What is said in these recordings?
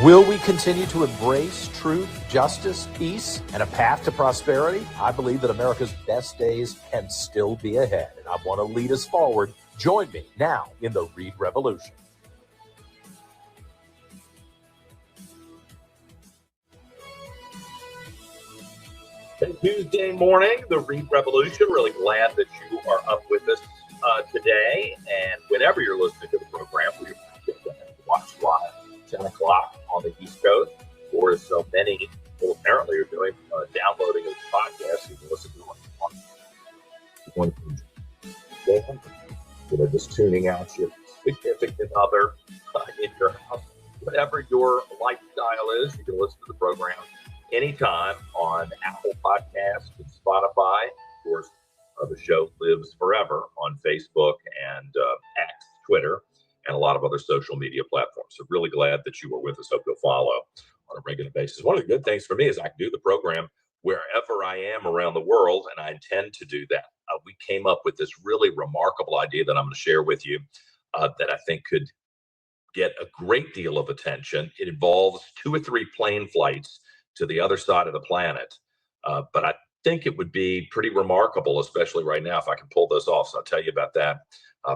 Will we continue to embrace truth, justice, peace, and a path to prosperity? I believe that America's best days can still be ahead, and I want to lead us forward. Join me now in the Reid Revolution. Tuesday morning, the Reid Revolution. Really glad that you are up with us today. And whenever you're listening to the program, we watch live 10 o'clock on the East Coast, or as so many people apparently are doing, downloading this podcast. You can listen to it on just tuning out your significant other in your house. Whatever your lifestyle is, you can listen to the program anytime on Apple Podcasts and Spotify. Of course, the show lives forever on Facebook and X, Twitter, and a lot of other social media platforms. So really glad that you were with us. Hope you'll follow on a regular basis. One of the good things for me is I can do the program wherever I am around the world, and I intend to do that. We came up with this really remarkable idea that I'm going to share with you that I think could get a great deal of attention. It involves 2 or 3 plane flights to the other side of the planet. But I think it would be pretty remarkable, especially right now, if I can pull this off. So I'll tell you about that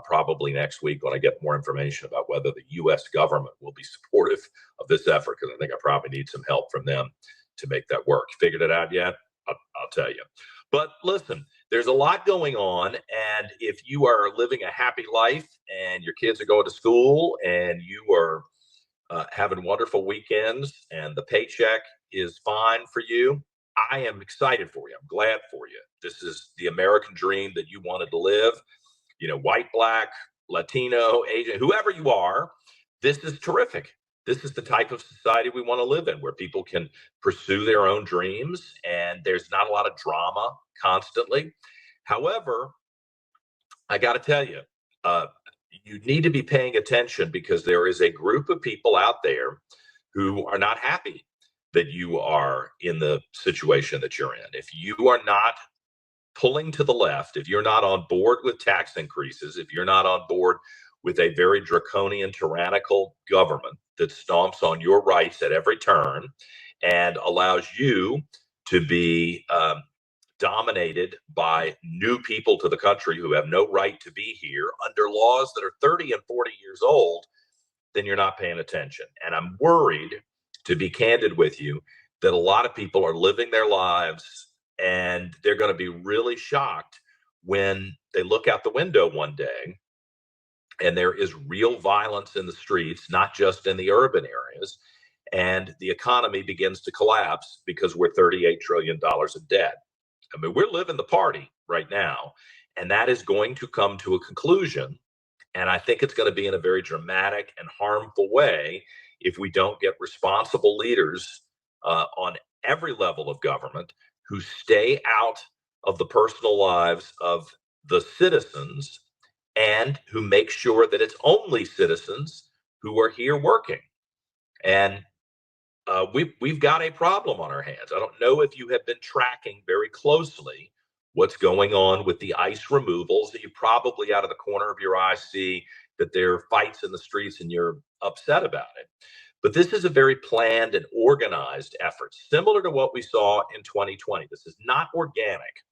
probably next week when I get more information about whether the U.S. government will be supportive of this effort, because I think I probably need some help from them to make that work. Figured it out yet? I'll tell you. But listen, there's a lot going on. And if you are living a happy life and your kids are going to school and you are having wonderful weekends and the paycheck is fine for you, I am excited for you. I'm glad for you. This is the American dream that you wanted to live. You know, white, black, Latino, Asian, whoever you are, this is terrific. This is the type of society we want to live in, where people can pursue their own dreams and there's not a lot of drama constantly. However, I got to tell you, you need to be paying attention, because there is a group of people out there who are not happy that you are in the situation that you're in. If you are not pulling to the left, if you're not on board with tax increases, if you're not on board with a very draconian, tyrannical government that stomps on your rights at every turn and allows you to be dominated by new people to the country who have no right to be here under laws that are 30 and 40 years old, then you're not paying attention. And I'm worried, to be candid with you, that a lot of people are living their lives and they're going to be really shocked when they look out the window one day and there is real violence in the streets, not just in the urban areas, and the economy begins to collapse because we're $38 trillion in debt. I mean, we're living the party right now, and that is going to come to a conclusion. And I think it's going to be in a very dramatic and harmful way if we don't get responsible leaders on every level of government who stay out of the personal lives of the citizens and who make sure that it's only citizens who are here working. And we've got a problem on our hands. I don't know if you have been tracking very closely what's going on with the ICE removals. That you probably out of the corner of your eye see that there are fights in the streets and you're upset about it. But this is a very planned and organized effort, similar to what we saw in 2020. This is not organic.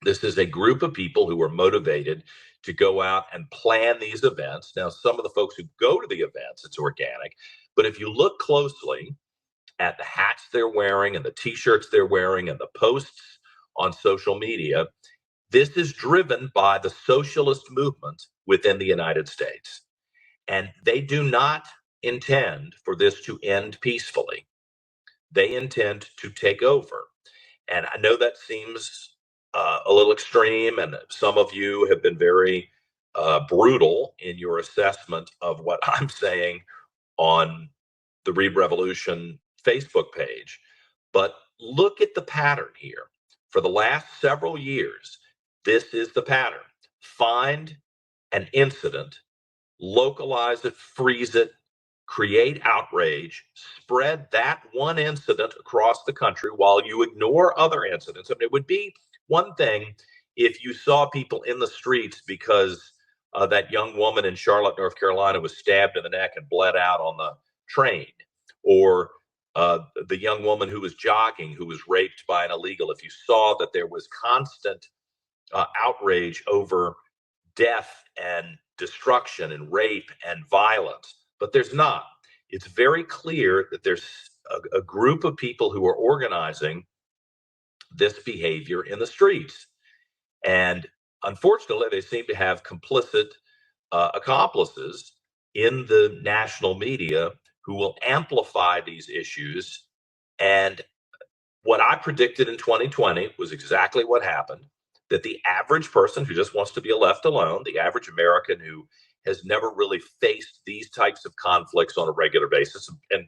This is a group of people who are motivated to go out and plan these events. Now, some of the folks who go to the events, it's organic. But if you look closely at the hats they're wearing and the T-shirts they're wearing and the posts on social media, this is driven by the socialist movement within the United States. And they do not intend for this to end peacefully. They intend to take over. And I know that seems a little extreme, and some of you have been very brutal in your assessment of what I'm saying on the Reid Revolution Facebook page. But look at the pattern here. For the last several years, this is the pattern. Find an incident, localize it, freeze it, create outrage, spread that one incident across the country while you ignore other incidents. I mean, it would be one thing if you saw people in the streets because that young woman in Charlotte, North Carolina was stabbed in the neck and bled out on the train. or the young woman who was jogging, who was raped by an illegal, if you saw that there was constant outrage over death and destruction and rape and violence, but there's not. It's very clear that there's a group of people who are organizing this behavior in the streets. And unfortunately, they seem to have complicit accomplices in the national media who will amplify these issues. And what I predicted in 2020 was exactly what happened, that the average person who just wants to be left alone, the average American who has never really faced these types of conflicts on a regular basis, and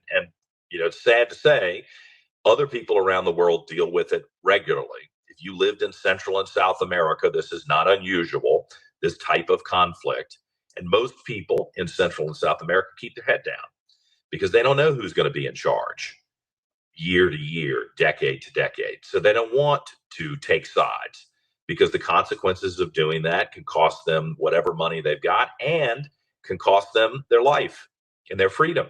it's sad to say, other people around the world deal with it regularly. If you lived in Central and South America, this is not unusual, this type of conflict. And most people in Central and South America keep their head down because they don't know who's going to be in charge year to year, decade to decade. So they don't want to take sides because the consequences of doing that can cost them whatever money they've got and can cost them their life and their freedom.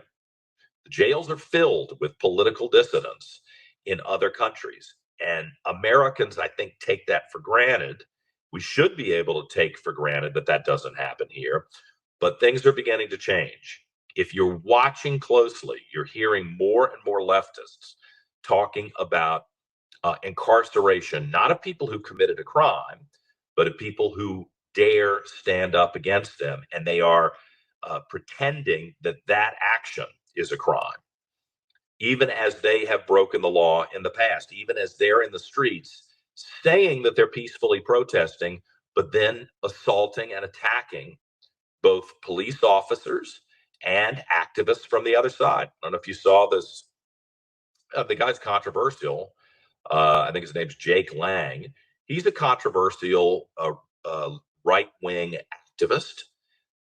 The jails are filled with political dissidents in other countries. And Americans, I think, take that for granted. We should be able to take for granted that that doesn't happen here. But things are beginning to change. If you're watching closely, you're hearing more and more leftists talking about incarceration, not of people who committed a crime, but of people who dare stand up against them. And they are pretending that that action is a crime, even as they have broken the law in the past, even as they're in the streets saying that they're peacefully protesting, but then assaulting and attacking both police officers and activists from the other side. I don't know if you saw this. The guy's controversial. I think his name's Jake Lang. He's a controversial right-wing activist,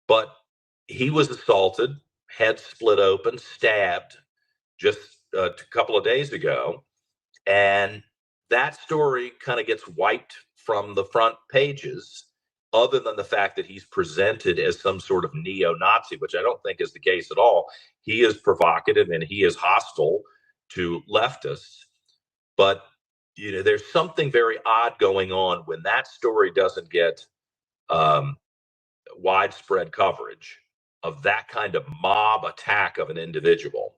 but he was assaulted, head split open, stabbed just a couple of days ago. And that story kind of gets wiped from the front pages, other than the fact that he's presented as some sort of neo-Nazi, which I don't think is the case at all. He is provocative and he is hostile to leftists. But there's something very odd going on when that story doesn't get widespread coverage of that kind of mob attack of an individual.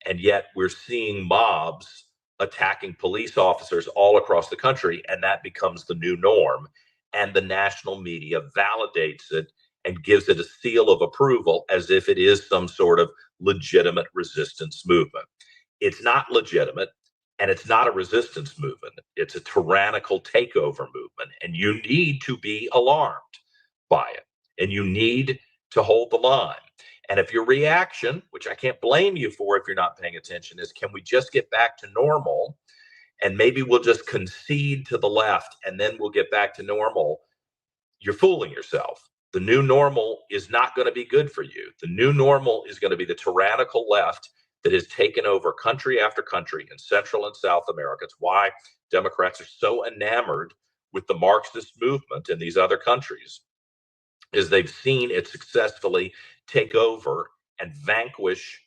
And yet we're seeing mobs attacking police officers all across the country, and that becomes the new norm. And the national media validates it and gives it a seal of approval as if it is some sort of legitimate resistance movement. It's not legitimate, and it's not a resistance movement. It's a tyrannical takeover movement, and you need to be alarmed by it, and you need to hold the line. And if your reaction, which I can't blame you for if you're not paying attention, is can we just get back to normal and maybe we'll just concede to the left and then we'll get back to normal, you're fooling yourself. The new normal is not going to be good for you. The new normal is going to be the tyrannical left that has taken over country after country in Central and South America. It's why Democrats are so enamored with the Marxist movement in these other countries, is they've seen it successfully take over and vanquish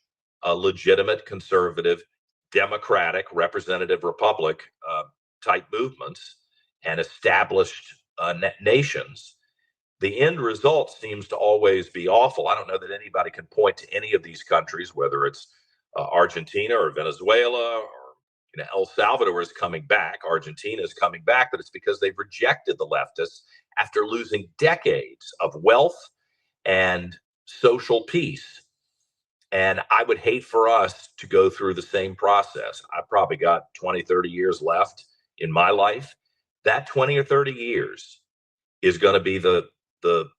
legitimate conservative democratic representative republic type movements and established nations. The end result seems to always be awful. I don't know that anybody can point to any of these countries, whether it's Argentina or Venezuela or El Salvador is coming back. Argentina is coming back, but it's because they've rejected the leftists after losing decades of wealth and social peace. And I would hate for us to go through the same process. I've probably got 20, 30 years left in my life. That 20 or 30 years is going to be the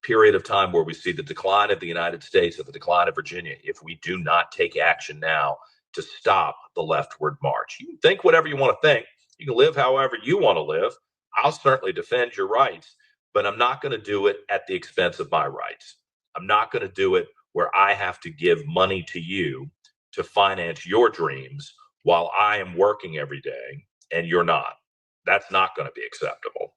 period of time where we see the decline of the United States and the decline of Virginia if we do not take action now to stop the leftward march. You can think whatever you want to think. You can live however you want to live. I'll certainly defend your rights, but I'm not going to do it at the expense of my rights. I'm not going to do it where I have to give money to you to finance your dreams while I am working every day and you're not. That's not going to be acceptable.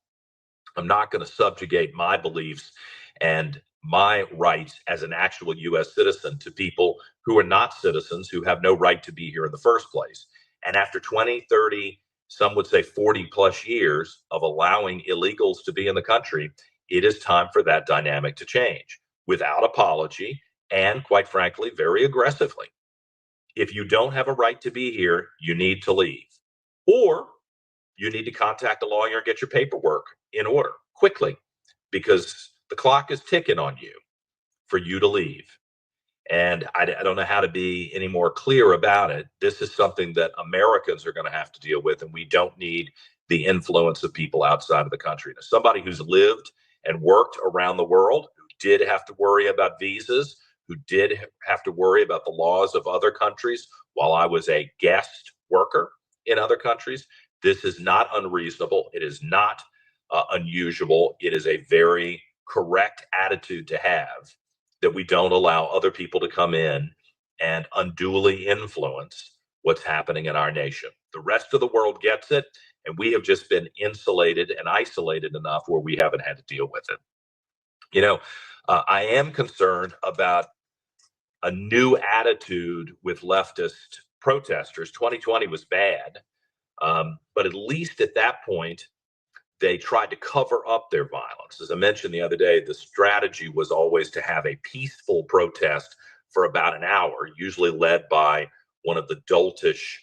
I'm not going to subjugate my beliefs and my rights as an actual US citizen to people who are not citizens, who have no right to be here in the first place. And after 20, 30, some would say 40 plus years of allowing illegals to be in the country, it is time for that dynamic to change without apology and, quite frankly, very aggressively. If you don't have a right to be here, you need to leave. Or you need to contact a lawyer and get your paperwork in order quickly, because the clock is ticking on you for you to leave. And I don't know how to be any more clear about it. This is something that Americans are going to have to deal with, and we don't need the influence of people outside of the country. Now, somebody who's lived and worked around the world, who did have to worry about visas, who did have to worry about the laws of other countries while I was a guest worker in other countries, this is not unreasonable. It is not unusual. It is a very correct attitude to have, that we don't allow other people to come in and unduly influence what's happening in our nation. The rest of the world gets it, and we have just been insulated and isolated enough where we haven't had to deal with it. I am concerned about a new attitude with leftist protesters. 2020 was bad, but at least at that point, they tried to cover up their violence. As I mentioned the other day, the strategy was always to have a peaceful protest for about an hour, usually led by one of the doltish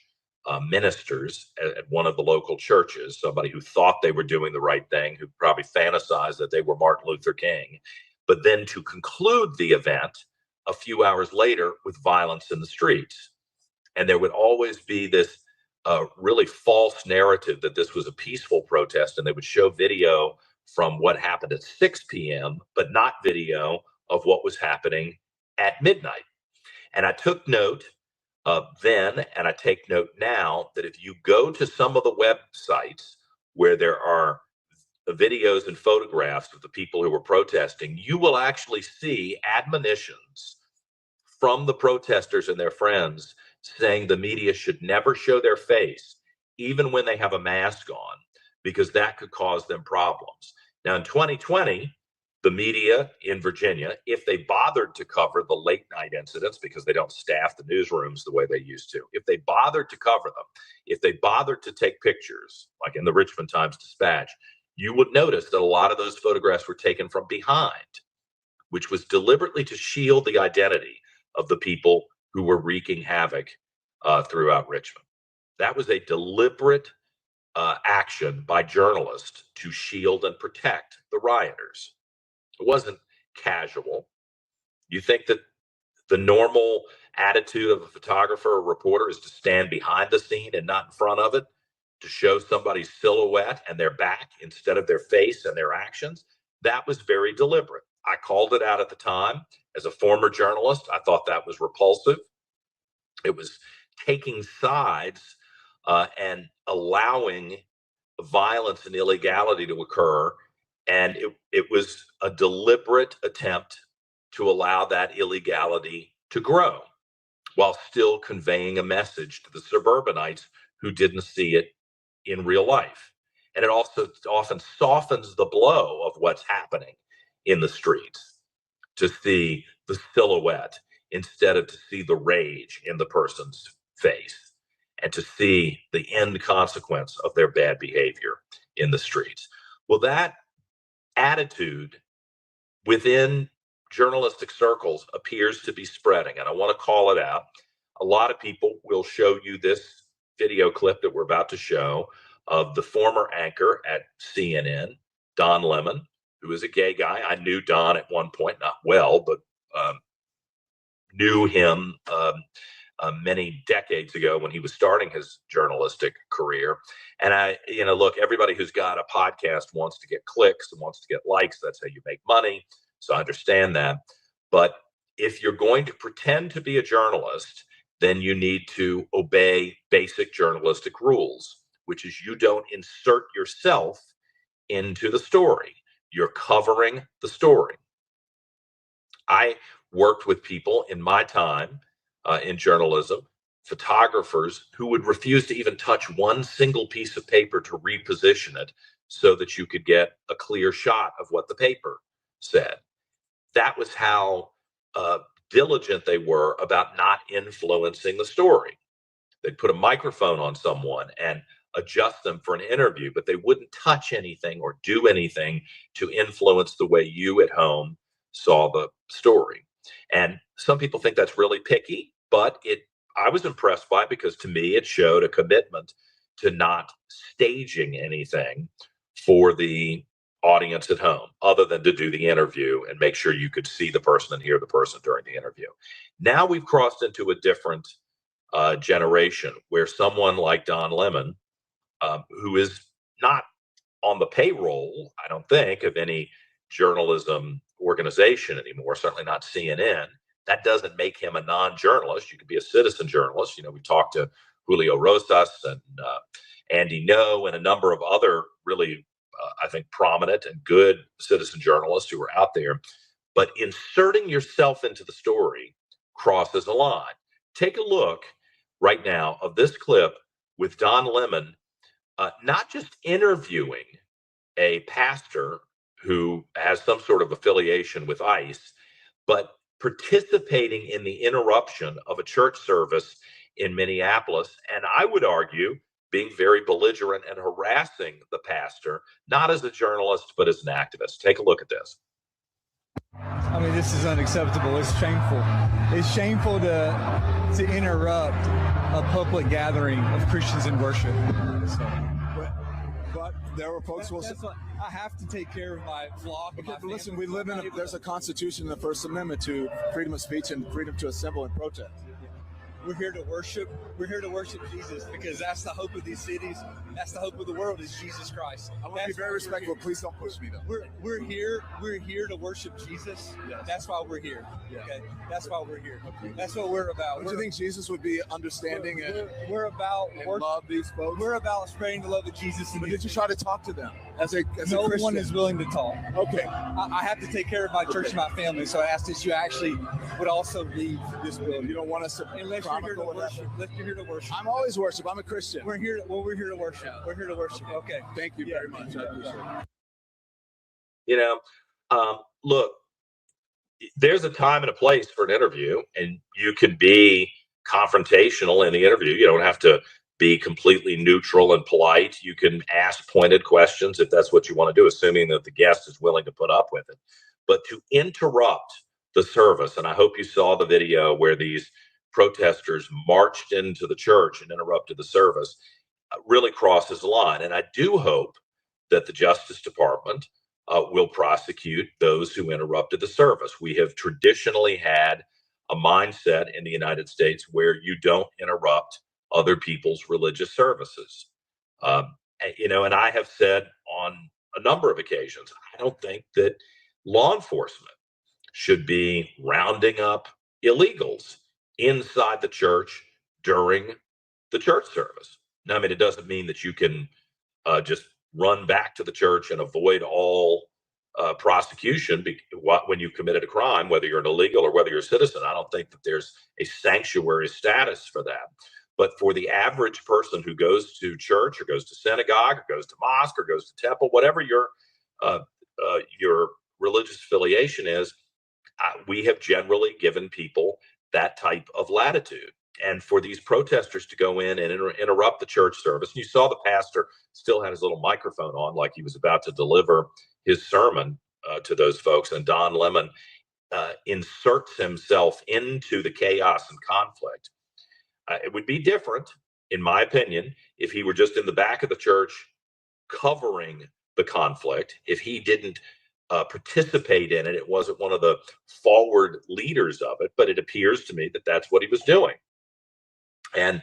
ministers at one of the local churches, somebody who thought they were doing the right thing, who probably fantasized that they were Martin Luther King, but then to conclude the event a few hours later with violence in the streets. And there would always be this really false narrative that this was a peaceful protest, and they would show video from what happened at 6 p.m., but not video of what was happening at midnight. And I took note then, and I take note now, that if you go to some of the websites where there are videos and photographs of the people who were protesting, you will actually see admonitions from the protesters and their friends saying the media should never show their face, even when they have a mask on, because that could cause them problems. Now, in 2020, the media in Virginia, if they bothered to cover the late night incidents, because they don't staff the newsrooms the way they used to, if they bothered to cover them, if they bothered to take pictures, like in the Richmond Times-Dispatch, you would notice that a lot of those photographs were taken from behind, which was deliberately to shield the identity of the people who were wreaking havoc throughout Richmond. That was a deliberate action by journalists to shield and protect the rioters. It wasn't casual. You think that the normal attitude of a photographer or reporter is to stand behind the scene and not in front of it, to show somebody's silhouette and their back instead of their face and their actions? That was very deliberate. I called it out at the time. As a former journalist, I thought that was repulsive. It was taking sides and allowing violence and illegality to occur. And it was a deliberate attempt to allow that illegality to grow while still conveying a message to the suburbanites who didn't see it in real life. And it also often softens the blow of what's happening in the streets, to see the silhouette instead of to see the rage in the person's face, and to see the end consequence of their bad behavior in the streets. Well, that attitude within journalistic circles appears to be spreading, and I want to call it out. A lot of people will show you this video clip that we're about to show of the former anchor at CNN, Don Lemon, who is a gay guy. I knew Don at one point, not well, but knew him many decades ago when he was starting his journalistic career. And look, everybody who's got a podcast wants to get clicks and wants to get likes. That's how you make money. So I understand that. But if you're going to pretend to be a journalist, then you need to obey basic journalistic rules, which is you don't insert yourself into the story. You're covering the story. I worked with people in my time in journalism, photographers who would refuse to even touch one single piece of paper to reposition it so that you could get a clear shot of what the paper said. that was how diligent they were about not influencing the story. They'd put a microphone on someone and adjust them for an interview, but they wouldn't touch anything or do anything to influence the way you at home saw the story. And some people think that's really picky, but I was impressed by it because to me it showed a commitment to not staging anything for the audience at home other than to do the interview and make sure you could see the person and hear the person during the interview. Now we've crossed into a different generation where someone like Don Lemon, who is not on the payroll, I don't think, of any journalism organization anymore, certainly not CNN. That doesn't make him a non-journalist. You could be a citizen journalist. You know, we talked to Julio Rosas and Andy No and a number of other really, I think, prominent and good citizen journalists who are out there. But inserting yourself into the story crosses a line. Take a look right now of this clip with Don Lemon, not just interviewing a pastor who has some sort of affiliation with ICE, but participating in the interruption of a church service in Minneapolis. And I would argue being very belligerent and harassing the pastor, not as a journalist, but as an activist. Take a look at this. I mean, this is unacceptable. It's shameful. It's shameful to interrupt a public gathering of Christians in worship. So, but there were folks who will say, I have to take care of my flock. okay, but listen, we live in there's a constitution in the First Amendment to freedom of speech and freedom to assemble and protest. We're here to worship. We're here to worship Jesus because that's the hope of these cities. That's the hope of the world is Jesus Christ. I want to be very respectful. Please don't push me, though. We're here to worship Jesus. Yes. That's why we're here. Yes. Okay, that's why we're here. Okay. That's what we're about. Do you think Jesus would be understanding we're about and love these folks? We're about spreading the love of Jesus. But did you try to talk to them as a no Christian? one is willing to talk. Okay. I have to take care of my church and my family, so I asked that you actually would also leave this building. You don't want us to unless you're here to worship. Unless you're here to worship. I'm always worship. I'm a Christian. We're here to worship. Yeah. We're here to worship. Okay. Thank you very much. I appreciate it. You know, look, there's a time and a place for an interview, and you can be confrontational in the interview. You don't have to be completely neutral and polite. You can ask pointed questions if that's what you want to do, assuming that the guest is willing to put up with it. But to interrupt the service, and I hope you saw the video where these protesters marched into the church and interrupted the service, really crosses the line. And I do hope that the Justice Department will prosecute those who interrupted the service. We have traditionally had a mindset in the United States where you don't interrupt other people's religious services. And I have said on a number of occasions, I don't think that law enforcement should be rounding up illegals inside the church during the church service. Now, I mean, it doesn't mean that you can just run back to the church and avoid all prosecution when you've committed a crime, whether you're an illegal or whether you're a citizen. I don't think that there's a sanctuary status for that. But for the average person who goes to church or goes to synagogue or goes to mosque or goes to temple, whatever your religious affiliation is, we have generally given people that type of latitude. And for these protesters to go in and interrupt the church service, and you saw the pastor still had his little microphone on like he was about to deliver his sermon to those folks, and Don Lemon inserts himself into the chaos and conflict. It would be different, in my opinion, if he were just in the back of the church covering the conflict, if he didn't participate in it. It wasn't one of the forward leaders of it, but it appears to me that that's what he was doing. And,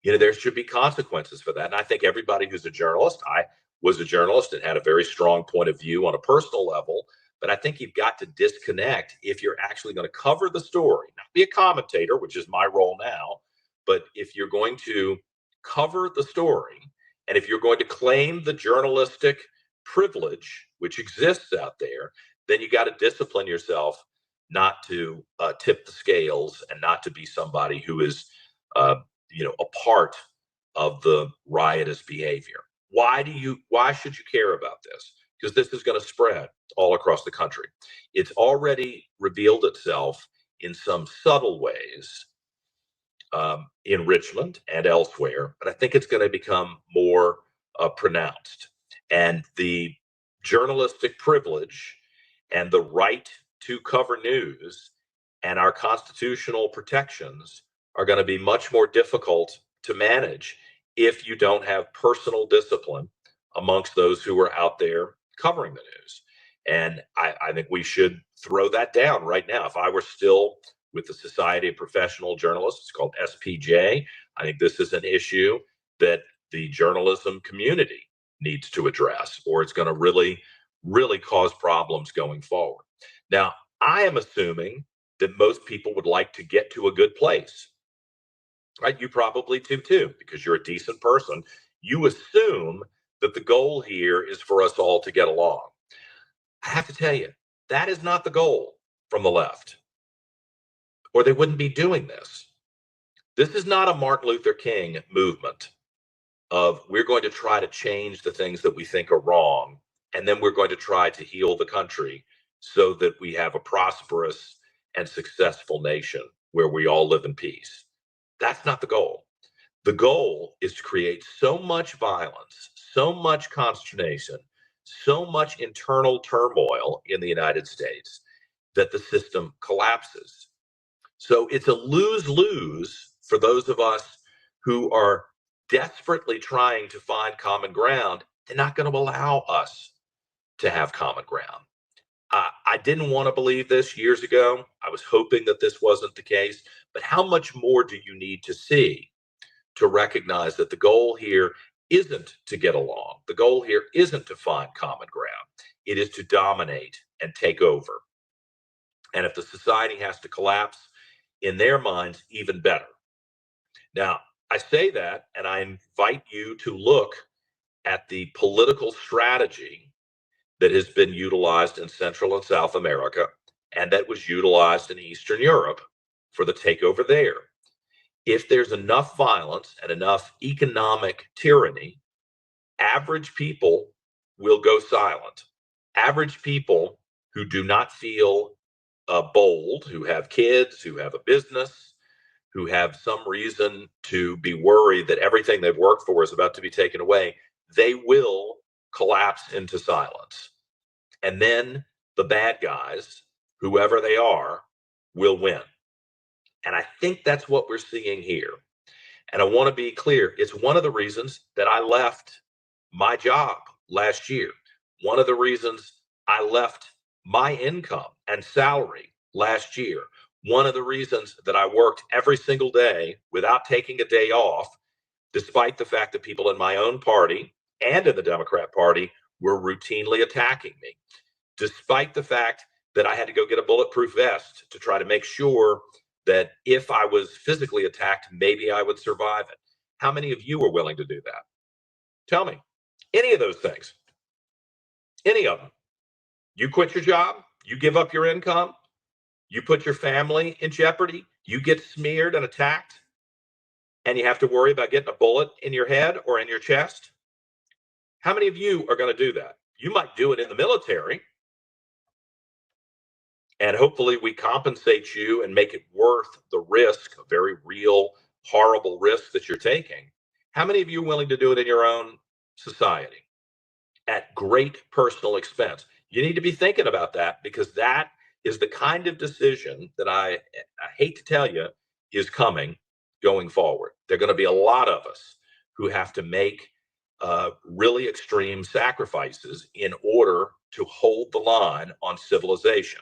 there should be consequences for that. And I think everybody who's a journalist, I was a journalist and had a very strong point of view on a personal level, but I think you've got to disconnect if you're actually going to cover the story, not be a commentator, which is my role now, but if you're going to cover the story and if you're going to claim the journalistic privilege which exists out there, then you got to discipline yourself not to tip the scales and not to be somebody who is a part of the riotous behavior. Why should you care about this? because this is going to spread all across the country. It's already revealed itself in some subtle ways in Richmond and elsewhere, but I think it's going to become more pronounced. And the journalistic privilege and the right to cover news and our constitutional protections are going to be much more difficult to manage if you don't have personal discipline amongst those who are out there covering the news. And I think we should throw that down right now. If I were still with the Society of Professional Journalists, it's called SPJ, I think this is an issue that the journalism community needs to address, or it's going to really, really cause problems going forward. Now, I am assuming that most people would like to get to a good place, right? You probably do too, because you're a decent person. You assume that the goal here is for us all to get along. I have to tell you, that is not the goal from the left, or they wouldn't be doing this. This is not a Martin Luther King movement of we're going to try to change the things that we think are wrong, and then we're going to try to heal the country so that we have a prosperous and successful nation where we all live in peace. That's not the goal. The goal is to create so much violence, so much consternation, so much internal turmoil in the United States that the system collapses. So it's a lose-lose for those of us who are desperately trying to find common ground. They're not going to allow us to have common ground. I didn't want to believe this years ago. I was hoping that this wasn't the case. But how much more do you need to see to recognize that the goal here isn't to get along? The goal here isn't to find common ground. It is to dominate and take over. And if the society has to collapse, in their minds, even better. Now, I say that, and I invite you to look at the political strategy that has been utilized in Central and South America, and that was utilized in Eastern Europe for the takeover there. If there's enough violence and enough economic tyranny, average people will go silent. Average people who do not feel bold, who have kids, who have a business, who have some reason to be worried that everything they've worked for is about to be taken away, they will collapse into silence. And then the bad guys, whoever they are, will win. And I think that's what we're seeing here. And I want to be clear, it's one of the reasons that I left my job last year. One of the reasons I left my income and salary last year. One of the reasons that I worked every single day without taking a day off, despite the fact that people in my own party and in the Democrat Party were routinely attacking me, despite the fact that I had to go get a bulletproof vest to try to make sure that if I was physically attacked, maybe I would survive it. How many of you are willing to do that? Tell me. Any of those things. Any of them. You quit your job, you give up your income, you put your family in jeopardy, you get smeared and attacked, and you have to worry about getting a bullet in your head or in your chest. How many of you are going to do that? You might do it in the military, and hopefully we compensate you and make it worth the risk, a very real, horrible risk that you're taking. How many of you are willing to do it in your own society at great personal expense? You need to be thinking about that, because that is the kind of decision that I hate to tell you is coming going forward. There are going to be a lot of us who have to make really extreme sacrifices in order to hold the line on civilization,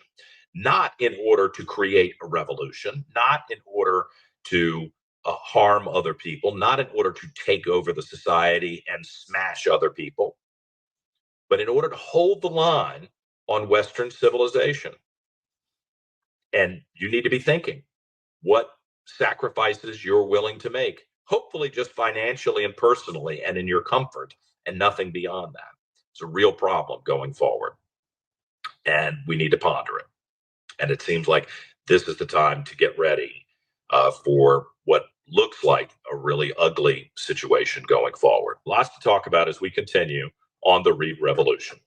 not in order to create a revolution, not in order to harm other people, not in order to take over the society and smash other people, but in order to hold the line on Western civilization. And you need to be thinking what sacrifices you're willing to make, hopefully just financially and personally and in your comfort, and nothing beyond that. It's a real problem going forward, and we need to ponder it. And it seems like this is the time to get ready for what looks like a really ugly situation going forward. Lots to talk about as we continue on the Reid Revolution.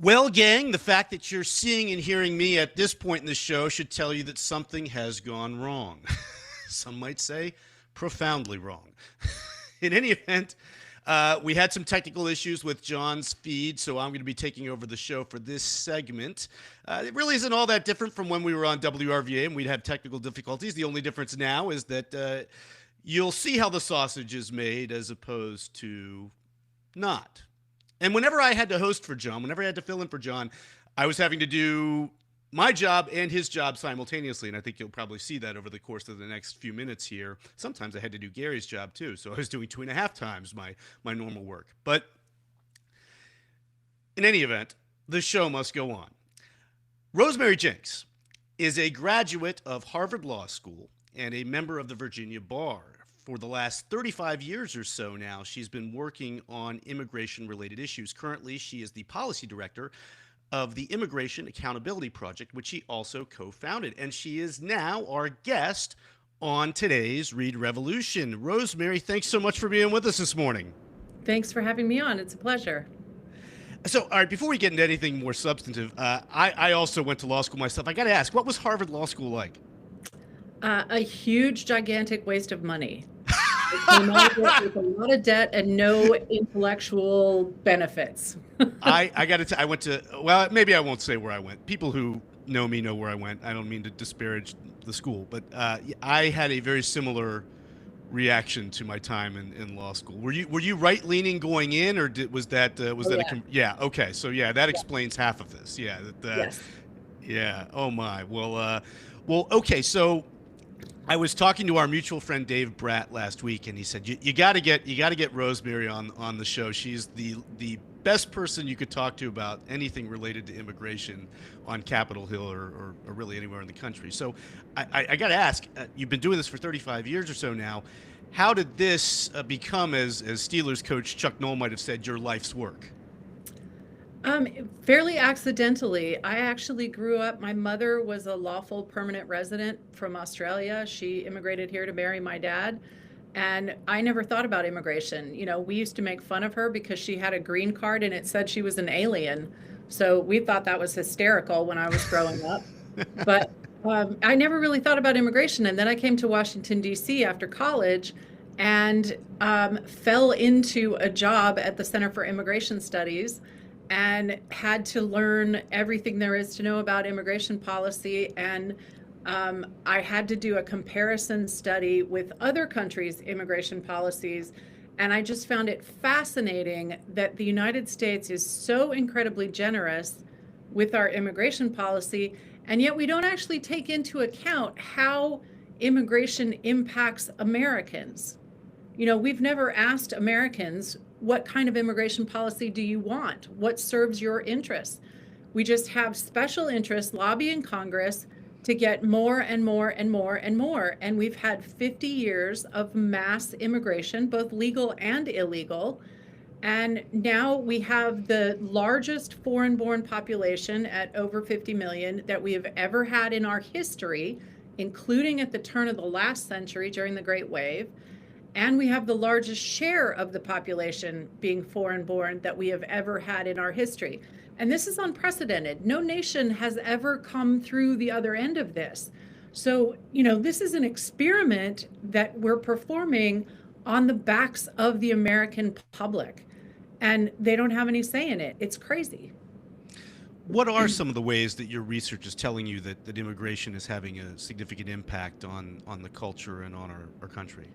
Well, gang, the fact that you're seeing and hearing me at this point in the show should tell you that something has gone wrong. Some might say profoundly wrong. In any event, we had some technical issues with John's feed, so I'm going to be taking over the show for this segment. It really isn't all that different from when we were on WRVA and we'd have technical difficulties. The only difference now is that you'll see how the sausage is made as opposed to not. And whenever I had to host for John, whenever I had to fill in for John, I was having to do my job and his job simultaneously. And I think you'll probably see that over the course of the next few minutes here. Sometimes I had to do Gary's job too. So I was doing 2.5 times my normal work. But in any event, the show must go on. Rosemary Jenks is a graduate of Harvard Law School and a member of the Virginia Bar. For the last 35 years or so now, she's been working on immigration-related issues. Currently, she is the policy director of the Immigration Accountability Project, which she also co-founded. And she is now our guest on today's Reid Revolution. Rosemary, thanks so much for being with us this morning. Thanks for having me on. It's a pleasure. So, all right, before we get into anything more substantive, I also went to law school myself. I got to ask, what was Harvard Law School like? A huge, gigantic waste of money. With a lot of debt and no intellectual benefits. I got to I went to, well, maybe I won't say where I went. People who know me know where I went. I don't mean to disparage the school, but I had a very similar reaction to my time in law school. Were you right leaning going in, or was that yeah, okay, so yeah, that explains half of this. Yeah, Yes. Yeah. Oh my. Well, okay, so I was talking to our mutual friend Dave Bratt last week, and he said you got to get Rosemary on the show. She's the best person you could talk to about anything related to immigration on Capitol Hill or really anywhere in the country. So I got to ask, you've been doing this for 35 years or so now. How did this become, as Steelers coach Chuck Noll might have said, your life's work? Fairly accidentally. I actually grew up, my mother was a lawful permanent resident from Australia. She immigrated here to marry my dad. And I never thought about immigration. You know, we used to make fun of her because she had a green card and it said she was an alien. So we thought that was hysterical when I was growing up. But I never really thought about immigration. And then I came to Washington, D.C. after college and fell into a job at the Center for Immigration Studies and had to learn everything there is to know about immigration policy. And I had to do a comparison study with other countries' immigration policies. And I just found it fascinating that the United States is so incredibly generous with our immigration policy, and yet we don't actually take into account how immigration impacts Americans. You know, we've never asked Americans, what kind of immigration policy do you want? What serves your interests? We just have special interests lobbying Congress to get more and more and more and more. And we've had 50 years of mass immigration, both legal and illegal. And now we have the largest foreign-born population at over 50 million that we have ever had in our history, including at the turn of the last century during the Great Wave. And we have the largest share of the population being foreign-born that we have ever had in our history. And this is unprecedented. No nation has ever come through the other end of this. So, you know, this is an experiment that we're performing on the backs of the American public. And they don't have any say in it. It's crazy. What are some of the ways that your research is telling you that immigration is having a significant impact on the culture and on our country?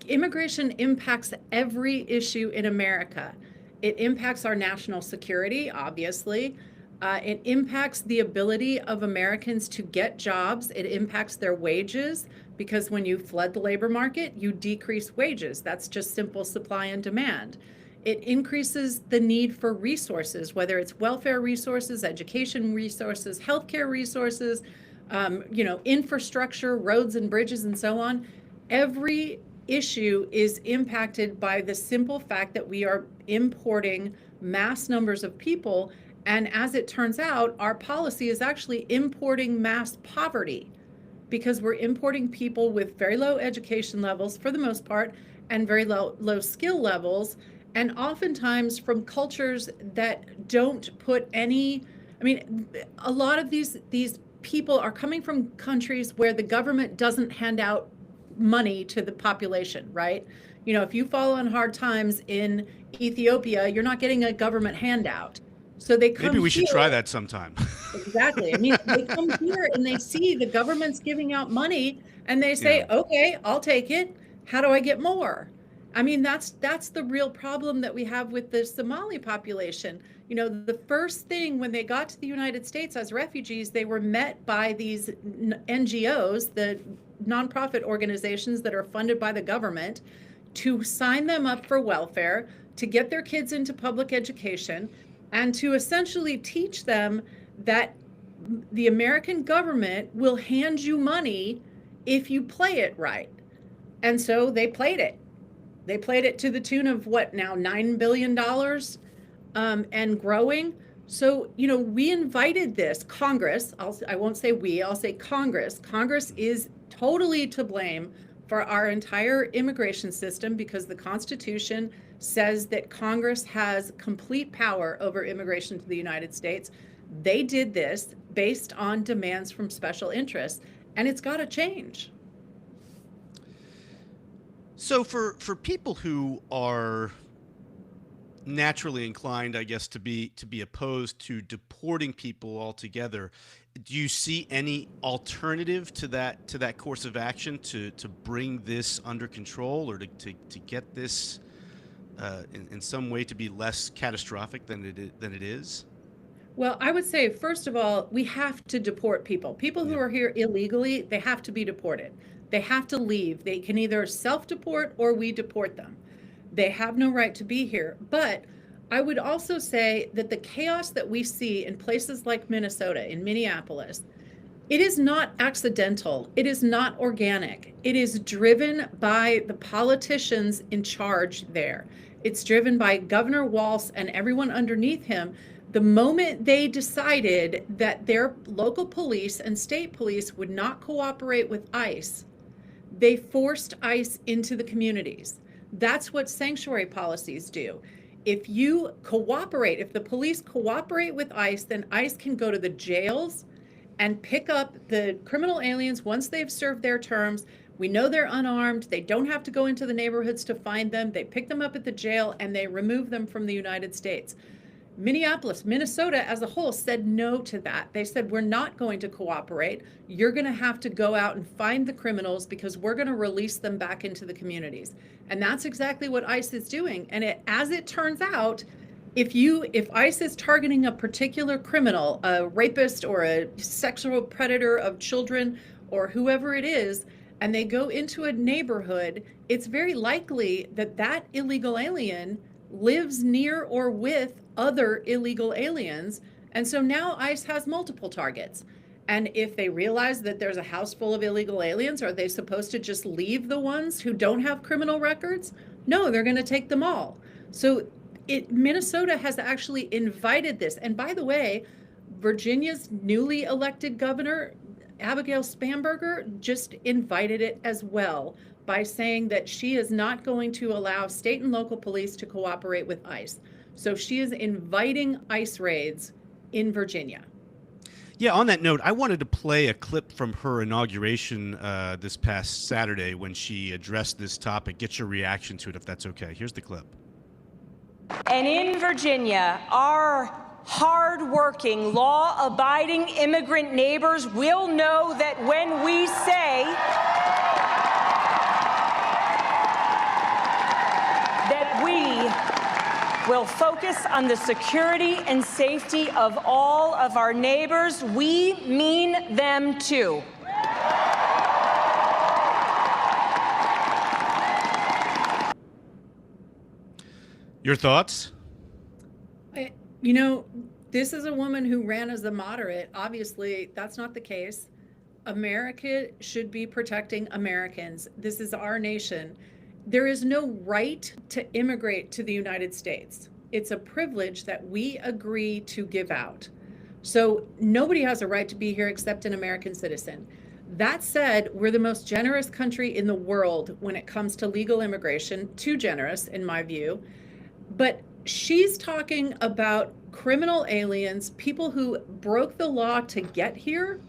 Immigration impacts every issue in America. It impacts our national security, obviously. It impacts the ability of Americans to get jobs. It impacts their wages, because when you flood the labor market, you decrease wages. That's just simple supply and demand. It increases the need for resources, whether it's welfare resources, education resources, healthcare resources, infrastructure, roads and bridges, and so on. Every issue is impacted by the simple fact that we are importing mass numbers of people. And as it turns out, our policy is actually importing mass poverty, because we're importing people with very low education levels for the most part and very low skill levels. and oftentimes from cultures that don't put any, I mean, a lot of these people are coming from countries where the government doesn't hand out money to the population, right? You know, if you fall on hard times in Ethiopia, you're not getting a government handout. So they come Maybe we should here. try that sometime. Exactly. I mean, they come here and they see the government's giving out money and they say, Yeah. okay, I'll take it. How do I get more? I mean, that's the real problem that we have with the Somali population. You know, the first thing when they got to the United States as refugees, they were met by these NGOs, the nonprofit organizations that are funded by the government, to sign them up for welfare, to get their kids into public education, and to essentially teach them that the American government will hand you money if you play it right. And so they played it. They played it to the tune of what now, $9 billion and growing. So, you know, we invited this Congress. I won't say we, I'll say Congress. Congress is totally to blame for our entire immigration system because the Constitution says that Congress has complete power over immigration to the United States. They did this based on demands from special interests, and it's got to change. So for people who are naturally inclined, I guess, to be opposed to deporting people altogether, do you see any alternative to that course of action to bring this under control, or to get this in some way to be less catastrophic than it is? Well, I would say, first of all, we have to deport people. People who are here illegally, they have to be deported. They have to leave. They can either self-deport or we deport them. They have no right to be here. But I would also say that the chaos that we see in places like Minnesota, in Minneapolis, it is not accidental. It is not organic. It is driven by the politicians in charge there. It's driven by Governor Walz and everyone underneath him. The moment they decided that their local police and state police would not cooperate with ICE, they forced ICE into the communities. That's what sanctuary policies do. If you cooperate, if the police cooperate with ICE, then ICE can go to the jails and pick up the criminal aliens once they've served their terms. We know they're unarmed. They don't have to go into the neighborhoods to find them. They pick them up at the jail and they remove them from the United States. Minneapolis, Minnesota as a whole said no to that. They said, we're not going to cooperate. You're going to have to go out and find the criminals because we're going to release them back into the communities. And that's exactly what ICE is doing. And as it turns out, if ICE is targeting a particular criminal, a rapist or a sexual predator of children or whoever it is, and they go into a neighborhood, it's very likely that that illegal alien lives near or with other illegal aliens. And so now ICE has multiple targets. And if they realize that there's a house full of illegal aliens, are they supposed to just leave the ones who don't have criminal records? No, they're going to take them all. So Minnesota has actually invited this. And by the way, Virginia's newly elected governor, Abigail Spanberger, just invited it as well by saying that she is not going to allow state and local police to cooperate with ICE. So she is inviting ICE raids in Virginia. Yeah, on that note, I wanted to play a clip from her inauguration this past Saturday when she addressed this topic. Get your reaction to it, if that's okay. Here's the clip. And in Virginia, our hard-working, law-abiding immigrant neighbors will know that when we say that we will focus on the security and safety of all of our neighbors, we mean them too. Your thoughts? You know, this is a woman who ran as a moderate. Obviously, that's not the case. America should be protecting Americans. This is our nation. There is no right to immigrate to the United States. It's a privilege that we agree to give out. So nobody has a right to be here except an American citizen. That said, we're the most generous country in the world when it comes to legal immigration, too generous in my view. But she's talking about criminal aliens, people who broke the law to get here,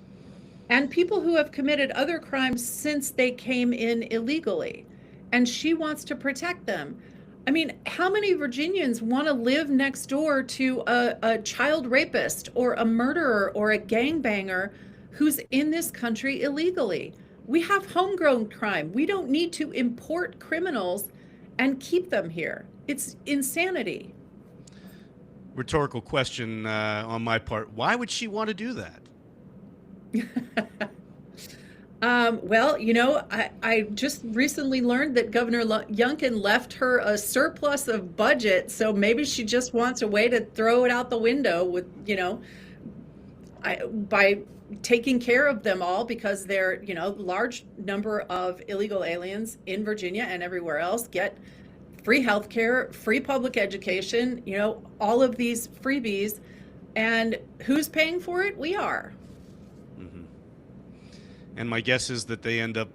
and people who have committed other crimes since they came in illegally. And she wants to protect them. I mean, how many Virginians want to live next door to a child rapist or a murderer or a gangbanger who's in this country illegally? We have homegrown crime. We don't need to import criminals and keep them here. It's insanity. Rhetorical question on my part. Why would she want to do that? Well, I just recently learned that Governor Youngkin left her a surplus of budget, so maybe she just wants a way to throw it out the window with, by taking care of them all, because they're, large number of illegal aliens in Virginia and everywhere else get free health care, free public education, all of these freebies. And who's paying for it? We are. And my guess is that they end up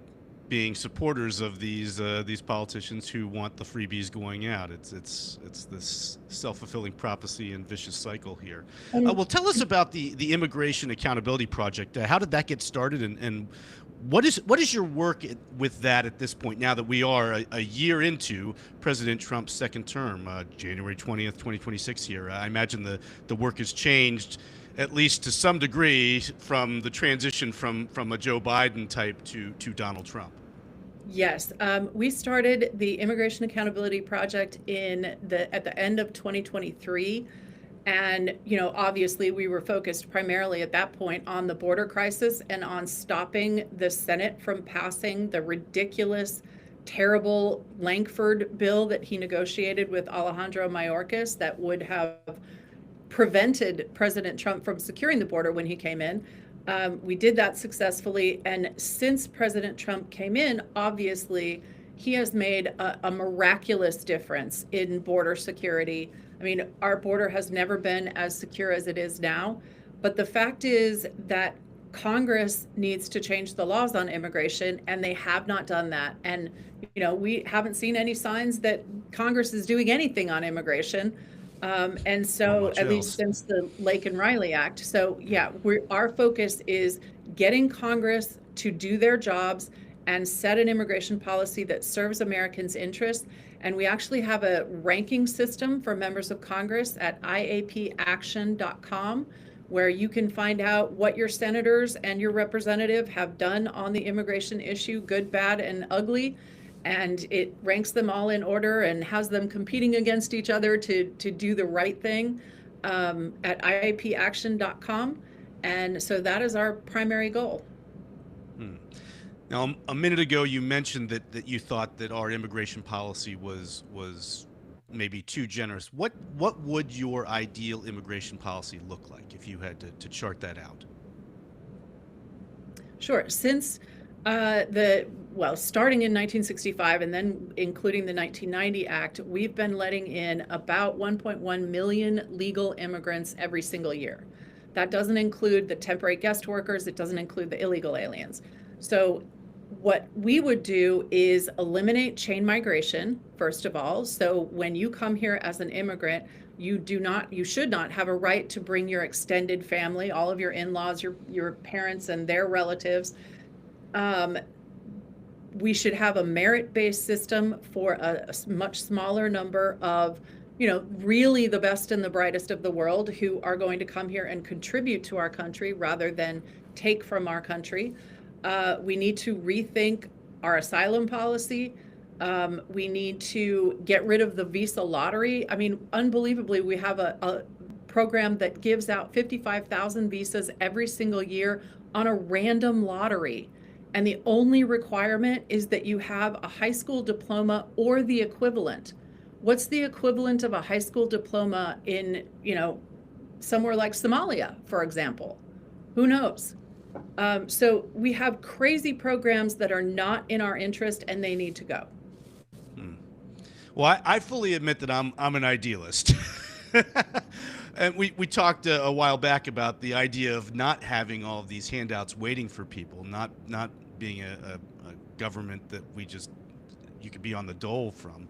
being supporters of these politicians who want the freebies going out. It's this self-fulfilling prophecy and vicious cycle here. Well, tell us about the Immigration Accountability Project. How did that get started, and what is your work with that at this point, now that we are a year into President Trump's second term, January 20th, 2026 here? I imagine the work has changed, at least to some degree, from the transition from a Joe Biden type to Donald Trump. Yes, we started the Immigration Accountability Project at the end of 2023. And, obviously we were focused primarily at that point on the border crisis and on stopping the Senate from passing the ridiculous, terrible Lankford bill that he negotiated with Alejandro Mayorkas that would have prevented President Trump from securing the border when he came in. We did that successfully. And since President Trump came in, obviously, he has made a miraculous difference in border security. I mean, our border has never been as secure as it is now. But the fact is that Congress needs to change the laws on immigration, and they have not done that. And, we haven't seen any signs that Congress is doing anything on immigration. And so, at least since the Lake and Riley Act. So, yeah, our focus is getting Congress to do their jobs and set an immigration policy that serves Americans' interests. And we actually have a ranking system for members of Congress at iapaction.com, where you can find out what your senators and your representative have done on the immigration issue, good, bad, and ugly. And it ranks them all in order and has them competing against each other to do the right thing at iapaction.com. And so that is our primary goal. Now, a minute ago, you mentioned that you thought that our immigration policy was maybe too generous. What would your ideal immigration policy look like if you had to chart that out? Sure. Since starting in 1965 and then including the 1990 Act, we've been letting in about 1.1 million legal immigrants every single year. That doesn't include the temporary guest workers. It doesn't include the illegal aliens. So what we would do is eliminate chain migration, first of all. So when you come here as an immigrant, you should not have a right to bring your extended family, all of your in-laws, your parents and their relatives. We should have a merit-based system for a much smaller number of, really the best and the brightest of the world who are going to come here and contribute to our country rather than take from our country. We need to rethink our asylum policy. We need to get rid of the visa lottery. I mean, unbelievably, we have a program that gives out 55,000 visas every single year on a random lottery. And the only requirement is that you have a high school diploma or the equivalent. What's the equivalent of a high school diploma in, somewhere like Somalia, for example? Who knows? So we have crazy programs that are not in our interest, and they need to go. Well, I fully admit that I'm an idealist. And we talked a while back about the idea of not having all of these handouts waiting for people, not being a government that you could be on the dole from.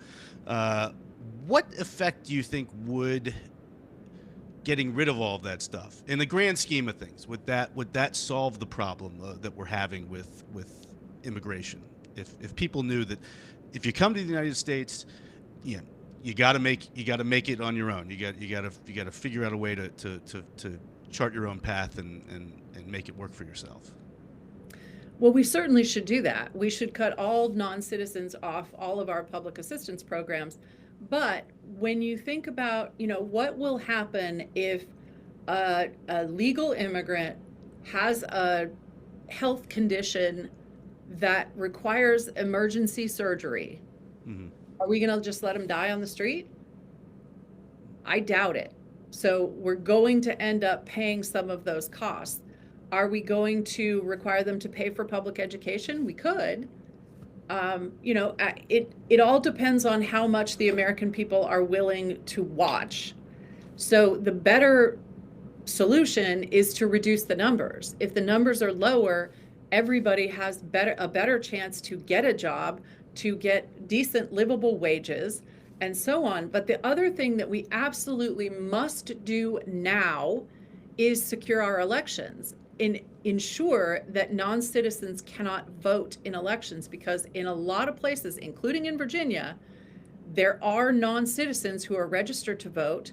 What effect do you think would getting rid of all of that stuff, in the grand scheme of things, would that solve the problem that we're having with immigration? If people knew that if you come to the United States, you got to make it on your own. You got to figure out a way to chart your own path and make it work for yourself. Well, we certainly should do that. We should cut all non-citizens off all of our public assistance programs. But when you think about, what will happen if a legal immigrant has a health condition that requires emergency surgery, mm-hmm. Are we going to just let them die on the street? I doubt it. So we're going to end up paying some of those costs. Are we going to require them to pay for public education? We could. It all depends on how much the American people are willing to watch. So the better solution is to reduce the numbers. If the numbers are lower, everybody has a better chance to get a job, to get decent livable wages, and so on. But the other thing that we absolutely must do now is secure our elections and ensure that non-citizens cannot vote in elections, because in a lot of places, including in Virginia, there are non-citizens who are registered to vote.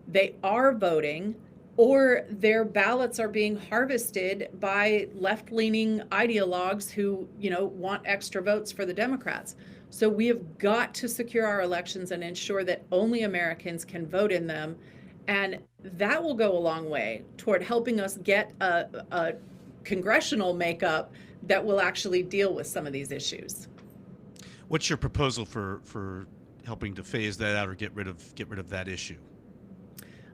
They are voting, or their ballots are being harvested by left-leaning ideologues who, want extra votes for the Democrats. So we have got to secure our elections and ensure that only Americans can vote in them. And that will go a long way toward helping us get a congressional makeup that will actually deal with some of these issues. What's your proposal for helping to phase that out or get rid of that issue?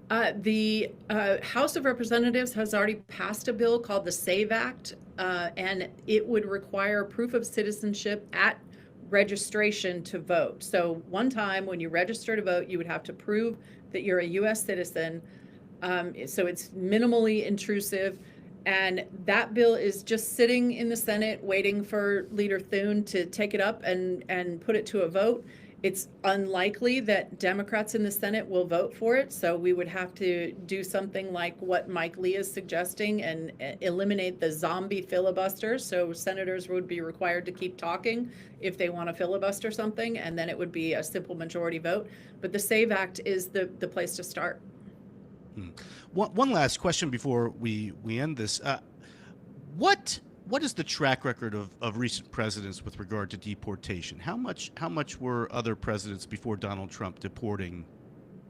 The House of Representatives has already passed a bill called the SAVE Act, and it would require proof of citizenship at registration to vote. So one time when you register to vote, you would have to prove that you're a U.S. citizen. So it's minimally intrusive. And that bill is just sitting in the Senate waiting for Leader Thune to take it up and put it to a vote. It's unlikely that Democrats in the Senate will vote for it. So we would have to do something like what Mike Lee is suggesting and eliminate the zombie filibuster. So senators would be required to keep talking if they want to filibuster something, and then it would be a simple majority vote. But the SAVE Act is the place to start. One last question before we end this. What is the track record of recent presidents with regard to deportation? How much were other presidents before Donald Trump deporting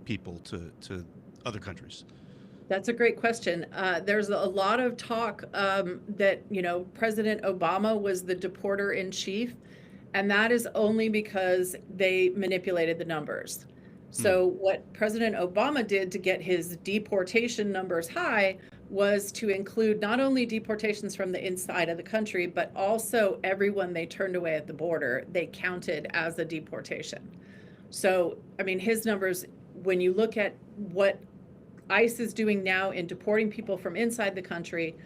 people to other countries? That's a great question. There's a lot of talk that President Obama was the deporter in chief, and that is only because they manipulated the numbers. So what President Obama did to get his deportation numbers high was to include not only deportations from the inside of the country, but also everyone they turned away at the border, they counted as a deportation. So, his numbers, when you look at what ICE is doing now in deporting people from inside the country,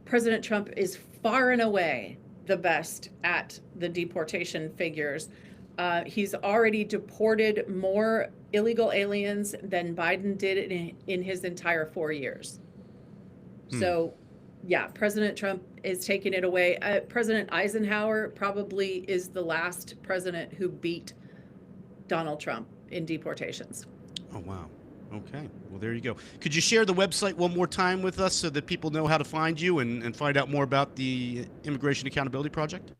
President Trump is far and away the best at the deportation figures. He's already deported more illegal aliens than Biden did in his entire 4 years. So, President Trump is taking it away. President Eisenhower probably is the last president who beat Donald Trump in deportations. Oh, wow. Okay. Well, there you go. Could you share the website one more time with us so that people know how to find you and find out more about the Immigration Accountability Project?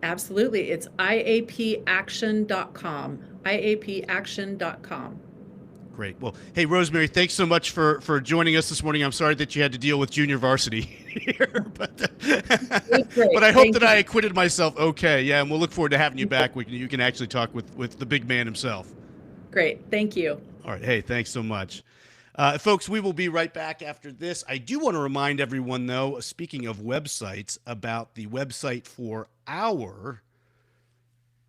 Absolutely. It's iapaction.com. iapaction.com. Great. Well, hey, Rosemary, thanks so much for joining us this morning. I'm sorry that you had to deal with junior varsity here, but I hope that I acquitted myself okay. Yeah, and we'll look forward to having you back. You can actually talk with the big man himself. Great. Thank you. All right. Hey, thanks so much. Folks, we will be right back after this. I do want to remind everyone, though, speaking of websites, about the website for our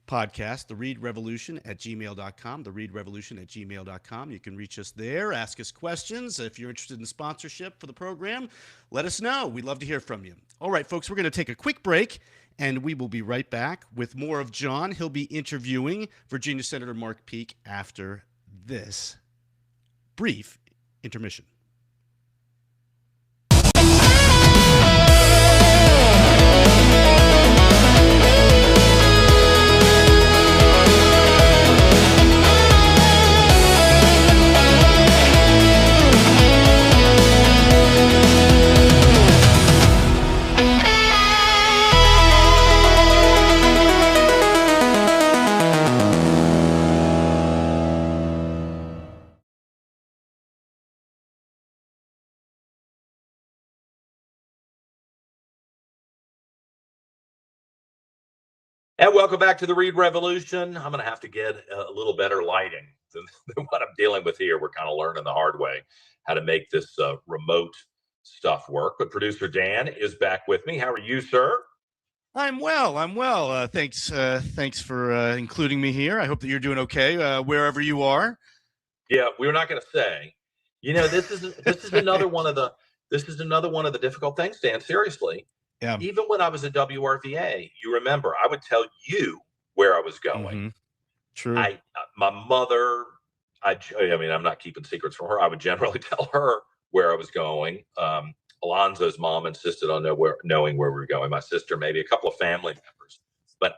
podcast, the Reid Revolution at gmail.com, the Reid Revolution at gmail.com. You can reach us there, ask us questions. If you're interested in sponsorship for the program, let us know. We'd love to hear from you. All right, folks, we're going to take a quick break. And we will be right back with more of John. He'll be interviewing Virginia Senator Mark Peake after this brief intermission. And welcome back to the Reid Revolution. I'm going to have to get a little better lighting than what I'm dealing with here. We're kind of learning the hard way how to make this remote stuff work. But producer Dan is back with me. How are you, sir? I'm well. Thanks for including me here. I hope that you're doing okay wherever you are. Yeah, we're not going to say. You know, this is another one of the difficult things, Dan. Seriously. Yeah. Even when I was at WRVA, you remember, I would tell you where I was going. Mm-hmm. True. My mother, I mean, I'm not keeping secrets from her. I would generally tell her where I was going. Alonzo's mom insisted on knowing where we were going. My sister, maybe a couple of family members. But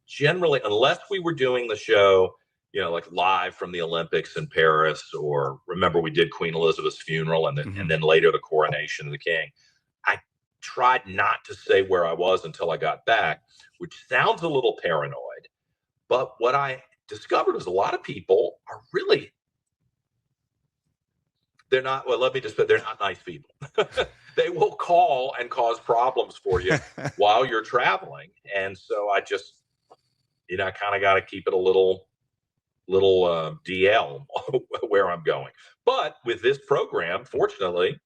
generally, unless we were doing the show, you know, like live from the Olympics in Paris, or remember we did Queen Elizabeth's funeral and then later the coronation of the king. I tried not to say where I was until I got back, which sounds a little paranoid. But what I discovered was a lot of people are really, they're not nice people. They will call and cause problems for you while you're traveling. And so I just, you know, I kind of got to keep it a little DL where I'm going. But with this program, fortunately,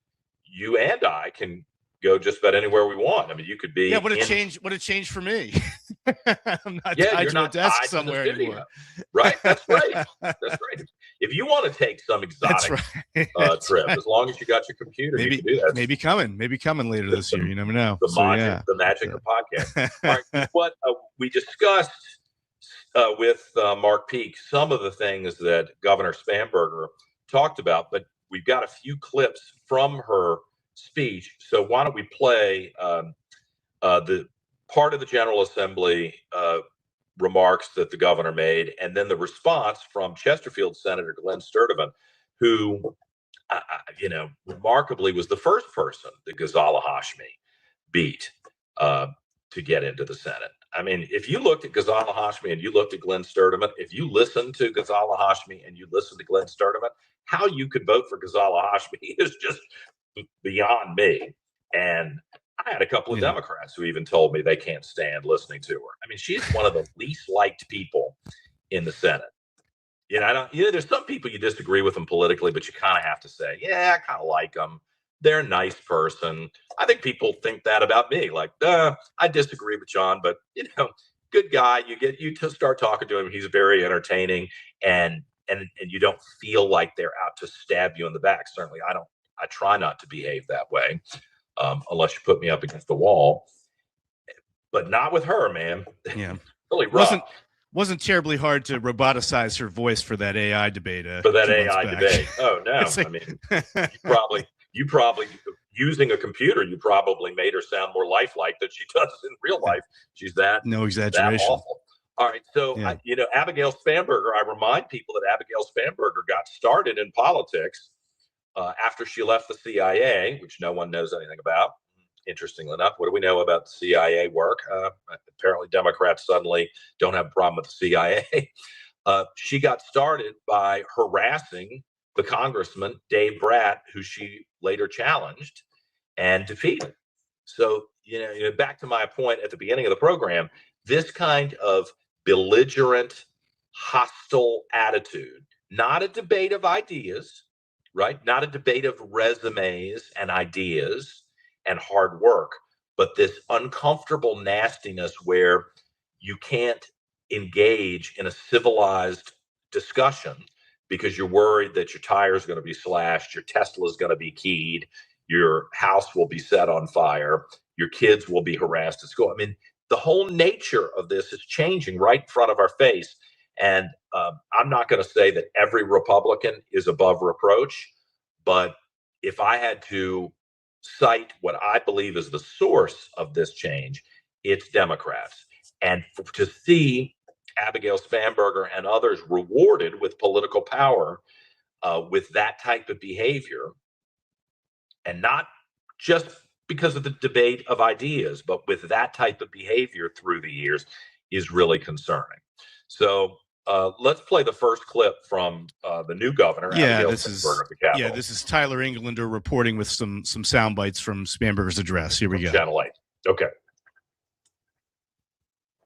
you and I can go just about anywhere we want. I mean, you could be. Yeah, what a change for me. I'm not yeah, tied you're to not a desk tied somewhere to the anymore. Right, that's right. That's right. If you want to take some exotic trip, as long as you got your computer, you can do that. Maybe coming later this year. You never know. The magic of podcast. All right, what we discussed with Mark Peake, some of the things that Governor Spanberger talked about, but we've got a few clips from her speech. So why don't we play the part of the General Assembly remarks that the governor made, and then the response from Chesterfield Senator Glenn Sturtevant, who, remarkably was the first person that Ghazala Hashmi beat to get into the Senate. I mean, if you looked at Ghazala Hashmi and you looked at Glenn Sturtevant, if you listened to Ghazala Hashmi and you listened to Glenn Sturtevant, how you could vote for Ghazala Hashmi is just beyond me. And I had a couple of Democrats who even told me they can't stand listening to her. I mean, she's one of the least liked people in the Senate. There's some people you disagree with them politically, but you kind of have to say, yeah, I kind of like them. They're a nice person. I think people think that about me. Like, I disagree with John, but good guy. You to start talking to him. He's very entertaining, and you don't feel like they're out to stab you in the back. Certainly, I don't. I try not to behave that way, unless you put me up against the wall. But not with her, man. Yeah, really rough. Wasn't terribly hard to roboticize her voice for that AI debate. Oh no! Like, I mean, you probably using a computer, you probably made her sound more lifelike than she does in real life. She's no exaggeration. That awful. All right, so Abigail Spanberger. I remind people that Abigail Spanberger got started in politics after she left the CIA, which no one knows anything about. Interestingly enough, what do we know about the CIA work? Apparently, Democrats suddenly don't have a problem with the CIA. She got started by harassing the congressman, Dave Bratt, who she later challenged and defeated. So, back to my point at the beginning of the program, this kind of belligerent, hostile attitude, not a debate of ideas, right? Not a debate of resumes and ideas and hard work, but this uncomfortable nastiness where you can't engage in a civilized discussion because you're worried that your tire is going to be slashed, your Tesla is going to be keyed, your house will be set on fire, your kids will be harassed at school. I mean, the whole nature of this is changing right in front of our face. And I'm not going to say that every Republican is above reproach, but if I had to cite what I believe is the source of this change, it's Democrats. And to see Abigail Spanberger and others rewarded with political power with that type of behavior, and not just because of the debate of ideas, but with that type of behavior through the years, is really concerning. So let's play the first clip from the new governor, Abigail Spanberger, of the Capitol. Yeah, this is Tyler Englander reporting with some sound bites from Spanberger's address. Here we go. Channel 8. Okay.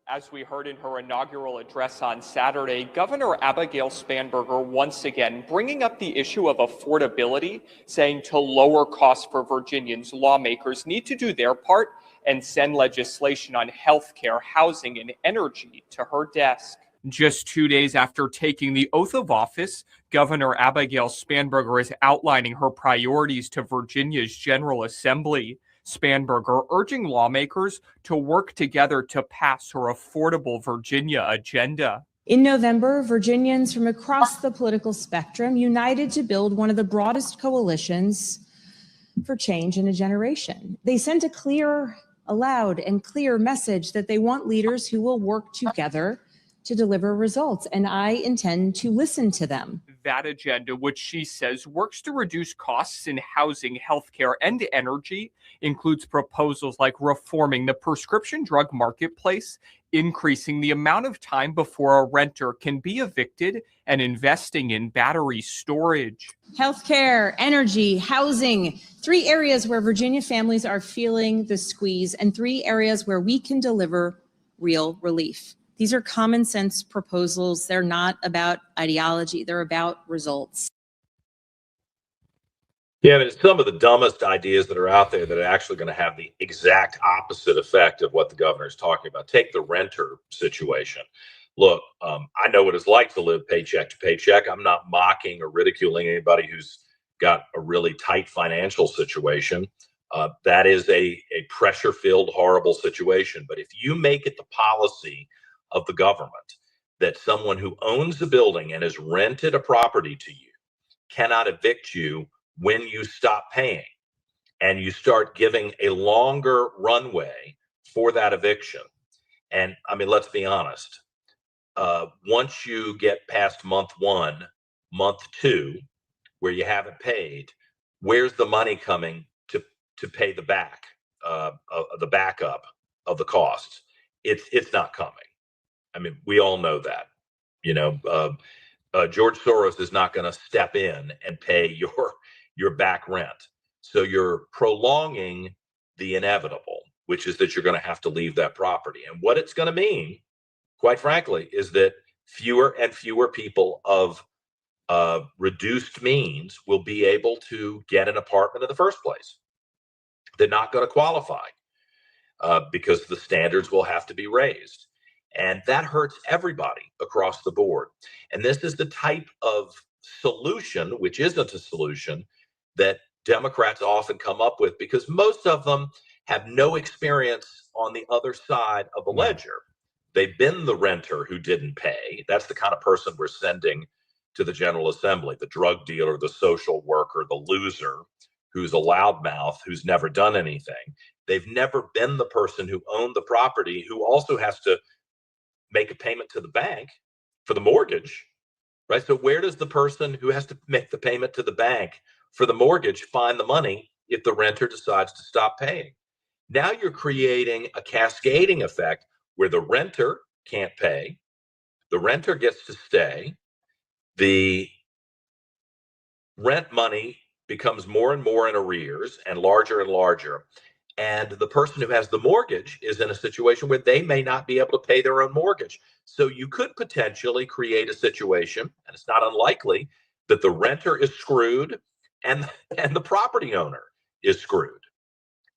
As we heard in her inaugural address on Saturday, Governor Abigail Spanberger once again bringing up the issue of affordability, saying to lower costs for Virginians, lawmakers need to do their part and send legislation on health care, housing, and energy to her desk. Just 2 days after taking the oath of office, Governor Abigail Spanberger is outlining her priorities to Virginia's General Assembly. Spanberger urging lawmakers to work together to pass her Affordable Virginia agenda. In November, Virginians from across the political spectrum united to build one of the broadest coalitions for change in a generation. They sent a loud and clear message that they want leaders who will work together to deliver results, and I intend to listen to them. That agenda, which she says works to reduce costs in housing, healthcare, and energy, includes proposals like reforming the prescription drug marketplace, increasing the amount of time before a renter can be evicted, and investing in battery storage. Healthcare, energy, housing, 3 areas where Virginia families are feeling the squeeze, and 3 areas where we can deliver real relief. These are common sense proposals. They're not about ideology. They're about results. Yeah, I mean, it's some of the dumbest ideas that are out there that are actually going to have the exact opposite effect of what the governor is talking about. Take the renter situation. Look, I know what it's like to live paycheck to paycheck. I'm not mocking or ridiculing anybody who's got a really tight financial situation. That is a pressure-filled, horrible situation. But if you make it the policy of the government that someone who owns a building and has rented a property to you cannot evict you when you stop paying, and you start giving a longer runway for that eviction. And I mean, let's be honest, once you get past month 1, month 2, where you haven't paid, where's the money coming to pay the backup of the costs? It's not coming. I mean, we all know that. George Soros is not going to step in and pay your back rent. So you're prolonging the inevitable, which is that you're going to have to leave that property. And what it's going to mean, quite frankly, is that fewer and fewer people of reduced means will be able to get an apartment in the first place. They're not going to qualify because the standards will have to be raised. And that hurts everybody across the board. And this is the type of solution, which isn't a solution, that Democrats often come up with, because most of them have no experience on the other side of the ledger. They've been the renter who didn't pay. That's the kind of person we're sending to the General Assembly, the drug dealer, the social worker, the loser who's a loudmouth, who's never done anything. They've never been the person who owned the property, who also has to make a payment to the bank for the mortgage, right? So where does the person who has to make the payment to the bank for the mortgage find the money if the renter decides to stop paying? Now you're creating a cascading effect where the renter can't pay, the renter gets to stay, the rent money becomes more and more in arrears and larger, and the person who has the mortgage is in a situation where they may not be able to pay their own mortgage. So you could potentially create a situation, and it's not unlikely, that the renter is screwed and the property owner is screwed.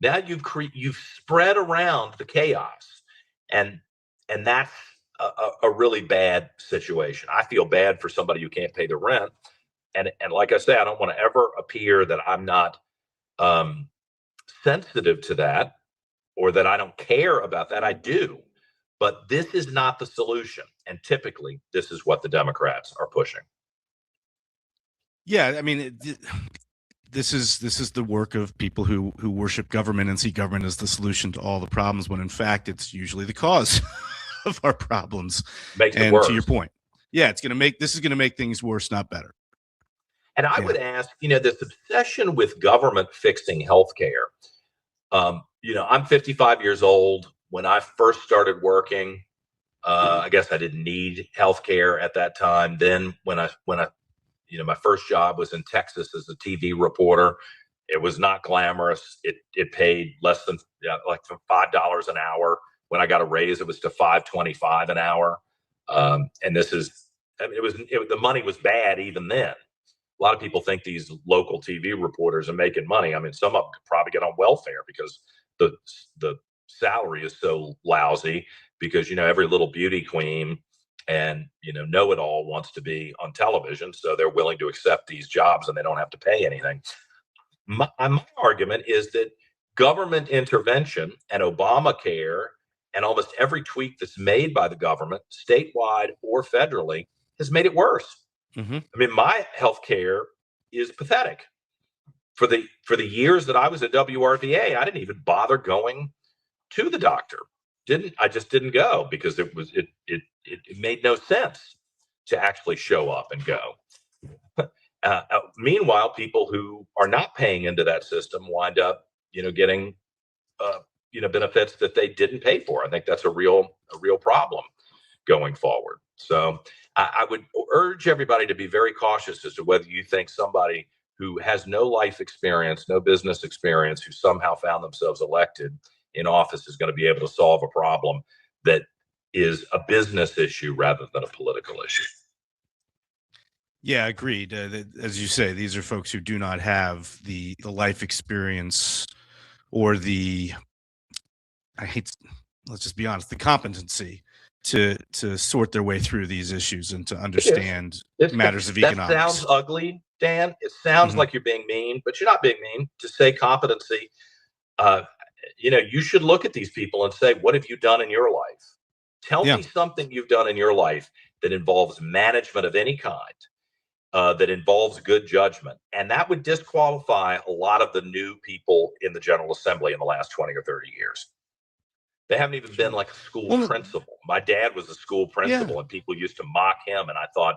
Now you've spread around the chaos, and that's a really bad situation. I feel bad for somebody who can't pay the rent, and like I say, I don't want to ever appear that I'm not sensitive to that. or that I don't care about that. I do. But this is not the solution. And typically, this is what the Democrats are pushing. Yeah, I mean, this is the work of people who worship government and see government as the solution to all the problems, when in fact it's usually the cause of our problems. Makes it and worse. To your point, yeah, this is going to make things worse, not better. And I would ask, this obsession with government fixing healthcare. I'm 55 years old. When I first started working, I guess I didn't need healthcare at that time. Then when I my first job was in Texas as a TV reporter. It was not glamorous. It paid less than like $5 an hour. When I got a raise, it was to $5.25 an hour. And this is, the money was bad even then. A lot of people think these local TV reporters are making money. I mean, some of them could probably get on welfare because the salary is so lousy, because every little beauty queen and know-it-all wants to be on television, so they're willing to accept these jobs and they don't have to pay anything. My argument is that government intervention and Obamacare and almost every tweak that's made by the government, statewide or federally, has made it worse. Mm-hmm. I mean, my health care is pathetic. For the years that I was at WRVA, I didn't even bother going to the doctor. I just didn't go because it made no sense to actually show up and go. Meanwhile, people who are not paying into that system wind up, getting, benefits that they didn't pay for. I think that's a real problem going forward. So I would urge everybody to be very cautious as to whether you think somebody who has no life experience, no business experience, who somehow found themselves elected in office is going to be able to solve a problem that is a business issue rather than a political issue. Yeah, agreed. As you say, these are folks who do not have the life experience or let's just be honest, the competency to sort their way through these issues and to understand matters of economics. That sounds ugly, Dan. It sounds like you're being mean, but you're not being mean. To say competency, you should look at these people and say, what have you done in your life? Tell me something you've done in your life that involves management of any kind, that involves good judgment. And that would disqualify a lot of the new people in the General Assembly in the last 20 or 30 years. They haven't even been like a school principal. My dad was a school principal and people used to mock him. And I thought,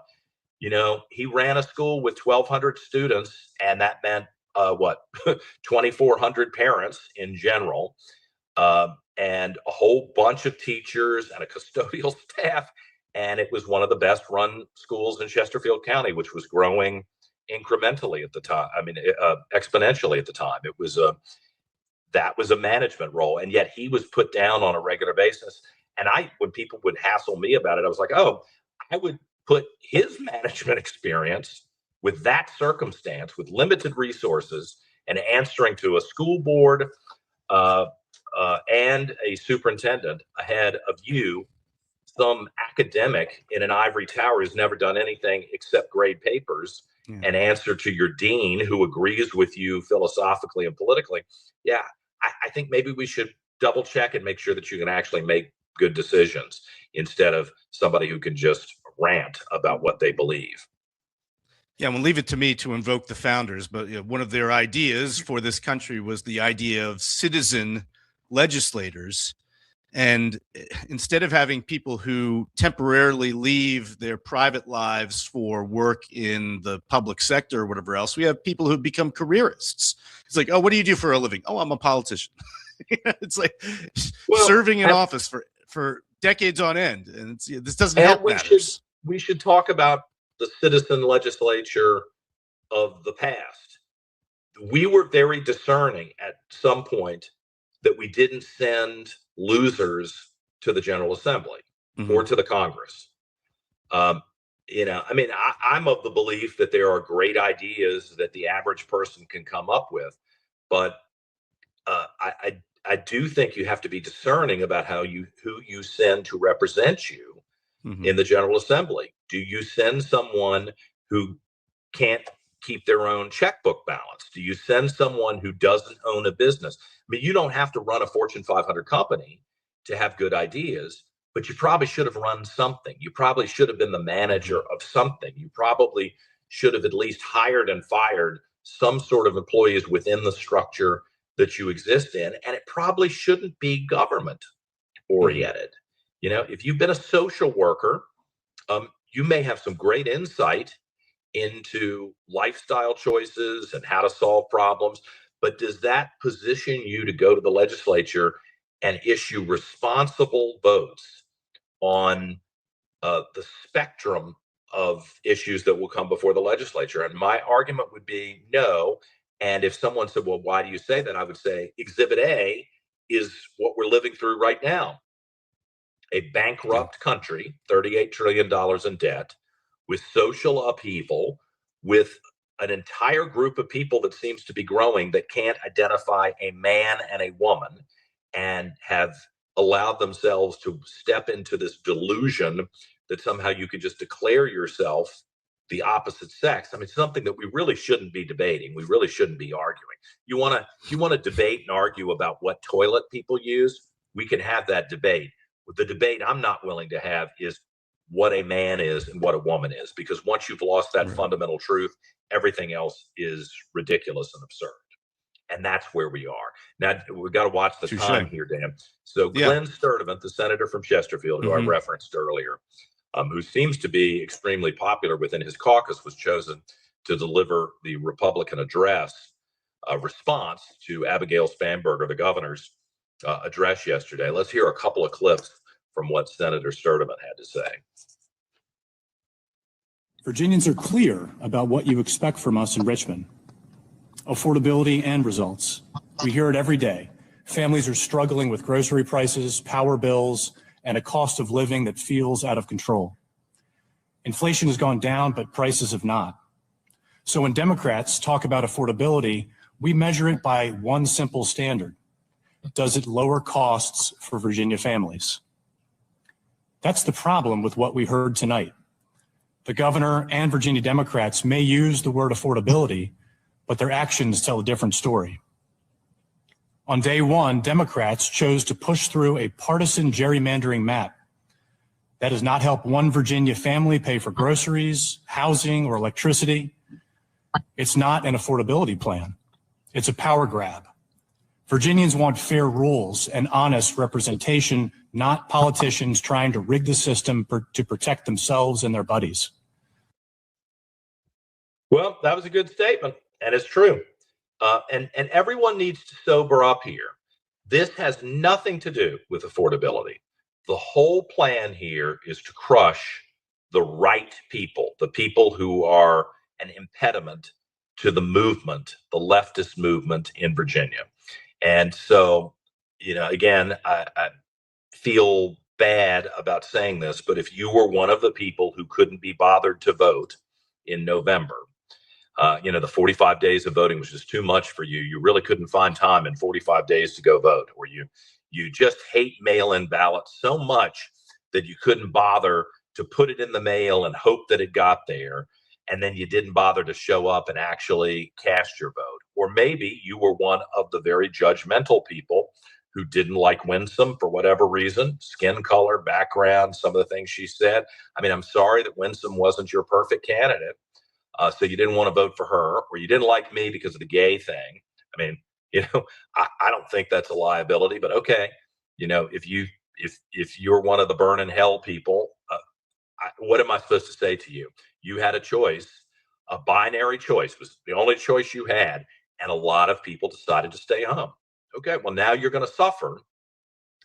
he ran a school with 1,200 students, and that meant 2,400 parents in general, and a whole bunch of teachers and a custodial staff. And it was one of the best run schools in Chesterfield County, which was growing incrementally at the time. I mean, exponentially at the time. That was a management role. And yet he was put down on a regular basis. And when people would hassle me about it, I was like, oh, I would put his management experience with that circumstance, with limited resources and answering to a school board and a superintendent ahead of you, some academic in an ivory tower who's never done anything except grade papers and answer to your dean who agrees with you philosophically and politically. Yeah, I think maybe we should double check and make sure that you can actually make good decisions instead of somebody who can just rant about what they believe. Yeah, well, leave it to me to invoke the founders. But one of their ideas for this country was the idea of citizen legislators. And instead of having people who temporarily leave their private lives for work in the public sector or whatever else, we have people who become careerists. It's like, oh, what do you do for a living? Oh, I'm a politician. It's like serving in office for decades on end. And this doesn't help matters. We should talk about the citizen legislature of the past. We were very discerning at some point that we didn't send losers to the General Assembly or to the Congress. I'm of the belief that there are great ideas that the average person can come up with, but I do think you have to be discerning about who you send to represent you in the General Assembly. Do you send someone who can't keep their own checkbook balance? Do you send someone who doesn't own a business? I mean, you don't have to run a Fortune 500 company to have good ideas, but you probably should have run something. You probably should have been the manager of something. You probably should have at least hired and fired some sort of employees within the structure that you exist in. And it probably shouldn't be government oriented. You know, if you've been a social worker, you may have some great insight into lifestyle choices and how to solve problems, but does that position you to go to the legislature and issue responsible votes on the spectrum of issues that will come before the legislature? And my argument would be no. And if someone said, well, why do you say that? I would say Exhibit A is what we're living through right now. A bankrupt country, $38 trillion in debt, with social upheaval, with an entire group of people that seems to be growing that can't identify a man and a woman, and have allowed themselves to step into this delusion that somehow you could just declare yourself the opposite sex. I mean, something that we really shouldn't be debating. We really shouldn't be arguing. You want to debate and argue about what toilet people use? We can have that debate. The debate I'm not willing to have is what a man is and what a woman is, because once you've lost that fundamental truth, everything else is ridiculous and absurd. And that's where we are. Now, we've got to watch the time here, Dan. So Glenn Sturdivant, the senator from Chesterfield, who I referenced earlier, who seems to be extremely popular within his caucus, was chosen to deliver the Republican address response to Abigail Spanberger, the governor's address yesterday. Let's hear a couple of clips from what Senator Sturdivant had to say. Virginians are clear about what you expect from us in Richmond. Affordability and results. We hear it every day. Families are struggling with grocery prices, power bills, and a cost of living that feels out of control. Inflation has gone down, but prices have not. So when Democrats talk about affordability, we measure it by one simple standard. Does it lower costs for Virginia families? That's the problem with what we heard tonight. The governor and Virginia Democrats may use the word affordability, but their actions tell a different story. On day one, Democrats chose to push through a partisan gerrymandering map that does not help one Virginia family pay for groceries, housing, or electricity. It's not an affordability plan. It's a power grab. Virginians want fair rules and honest representation, not politicians trying to rig the system to protect themselves and their buddies. Well, that was a good statement, and it's true. And everyone needs to sober up here. This has nothing to do with affordability. The whole plan here is to crush the right people, the people who are an impediment to the movement, the leftist movement in Virginia. And so, you know, again, I feel bad about saying this, but if you were one of the people who couldn't be bothered to vote in November, you know, the 45 days of voting was just too much for you. You really couldn't find time in 45 days to go vote, or you just hate mail-in ballots so much that you couldn't bother to put it in the mail and hope that it got there. And then you didn't bother to show up and actually cast your vote. Or maybe you were one of the very judgmental people who didn't like Winsome for whatever reason, skin color, background, some of the things she said. I mean, I'm sorry that Winsome wasn't your perfect candidate. So you didn't want to vote for her, or you didn't like me because of the gay thing. I mean, you know, I don't think that's a liability, but okay. You know, if you're one of the burn in hell people, what am I supposed to say to you? You had a choice. A binary choice was the only choice you had, and a lot of people decided to stay home. Okay, well, now you're going to suffer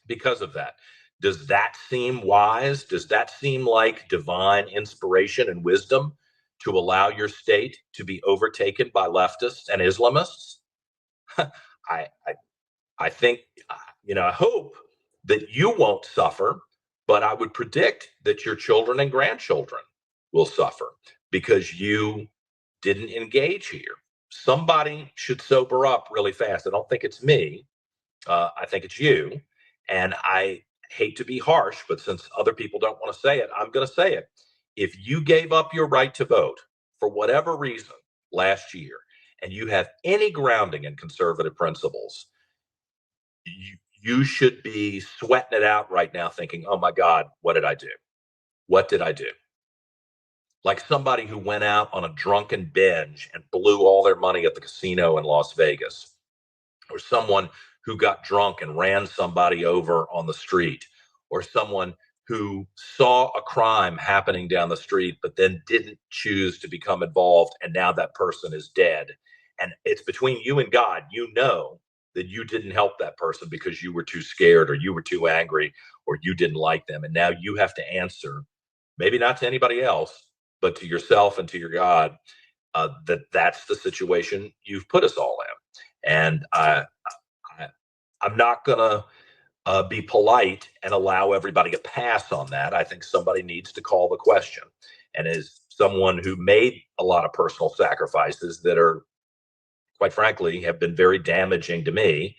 because of that. Does that seem wise? Does that seem like divine inspiration and wisdom to allow your state to be overtaken by leftists and Islamists? I think, you know, I hope that you won't suffer, but I would predict that your children and grandchildren will suffer because you didn't engage here. Somebody should sober up really fast. I don't think it's me. I think it's you. And I hate to be harsh, but since other people don't want to say it, I'm going to say it. If you gave up your right to vote for whatever reason, last year and you have any grounding in conservative principles, you should be sweating it out right now thinking, oh my God, what did I do? What did I do? Like somebody who went out on a drunken binge and blew all their money at the casino in Las Vegas, or someone who got drunk and ran somebody over on the street, or someone who saw a crime happening down the street but then didn't choose to become involved, and now that person is dead. And it's between you and God. You know that you didn't help that person because you were too scared or you were too angry or you didn't like them. And now you have to answer, maybe not to anybody else, but to yourself and to your God, that's the situation you've put us all in. And I'm not going to be polite and allow everybody to pass on that. I think somebody needs to call the question. And as someone who made a lot of personal sacrifices that are, quite frankly, have been very damaging to me,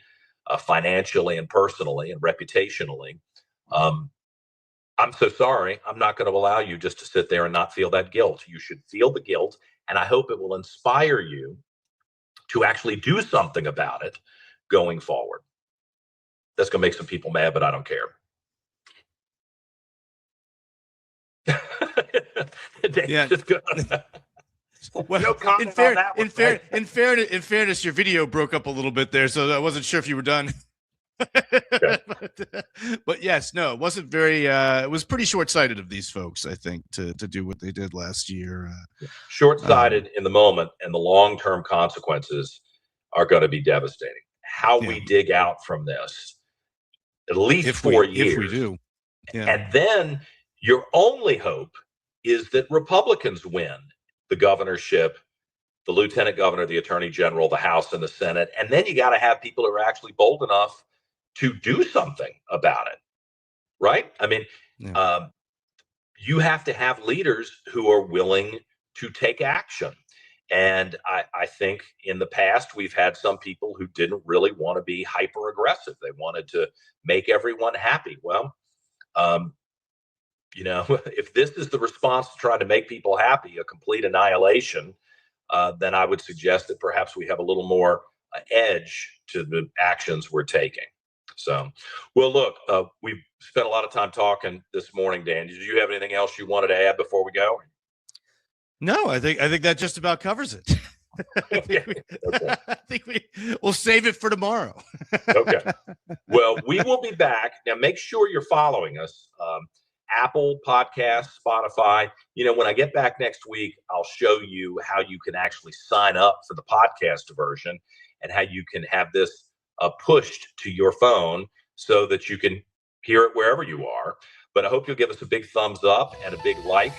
financially and personally and reputationally, I'm so sorry. I'm not going to allow you just to sit there and not feel that guilt. You should feel the guilt, and I hope it will inspire you to actually do something about it going forward. That's going to make some people mad, but I don't care. Yeah. Just go. Well, No comment on that one, in fairness, your video broke up a little bit there, so I wasn't sure if you were done. Okay. But yes, no, it wasn't very. It was pretty short-sighted of these folks, I think, to do what they did last year. Short-sighted in the moment, and the long-term consequences are going to be devastating. How we dig out from this, at least 4 years, if we do, and then your only hope is that Republicans win the governorship, the lieutenant governor, the attorney general, the House, and the Senate, and then you got to have people who are actually bold enough to do something about it, right? I mean, you have to have leaders who are willing to take action. And I think in the past, we've had some people who didn't really want to be hyper aggressive. They wanted to make everyone happy. Well, if this is the response to trying to make people happy, a complete annihilation, then I would suggest that perhaps we have a little more edge to the actions we're taking. So, well, look, we've spent a lot of time talking this morning, Dan. Did you have anything else you wanted to add before we go? No, I think that just about covers it. I think we'll save it for tomorrow. Okay. Well, we will be back. Now, make sure you're following us. Apple Podcasts, Spotify. When I get back next week, I'll show you how you can actually sign up for the podcast version and how you can have this pushed to your phone so that you can hear it wherever you are. But I hope you'll give us a big thumbs up and a big like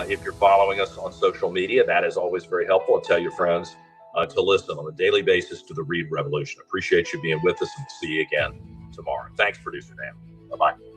if you're following us on social media. That is always very helpful. And tell your friends to listen on a daily basis to the Reid Revolution. Appreciate you being with us, and we'll see you again tomorrow. Thanks, producer Dan. Bye-bye.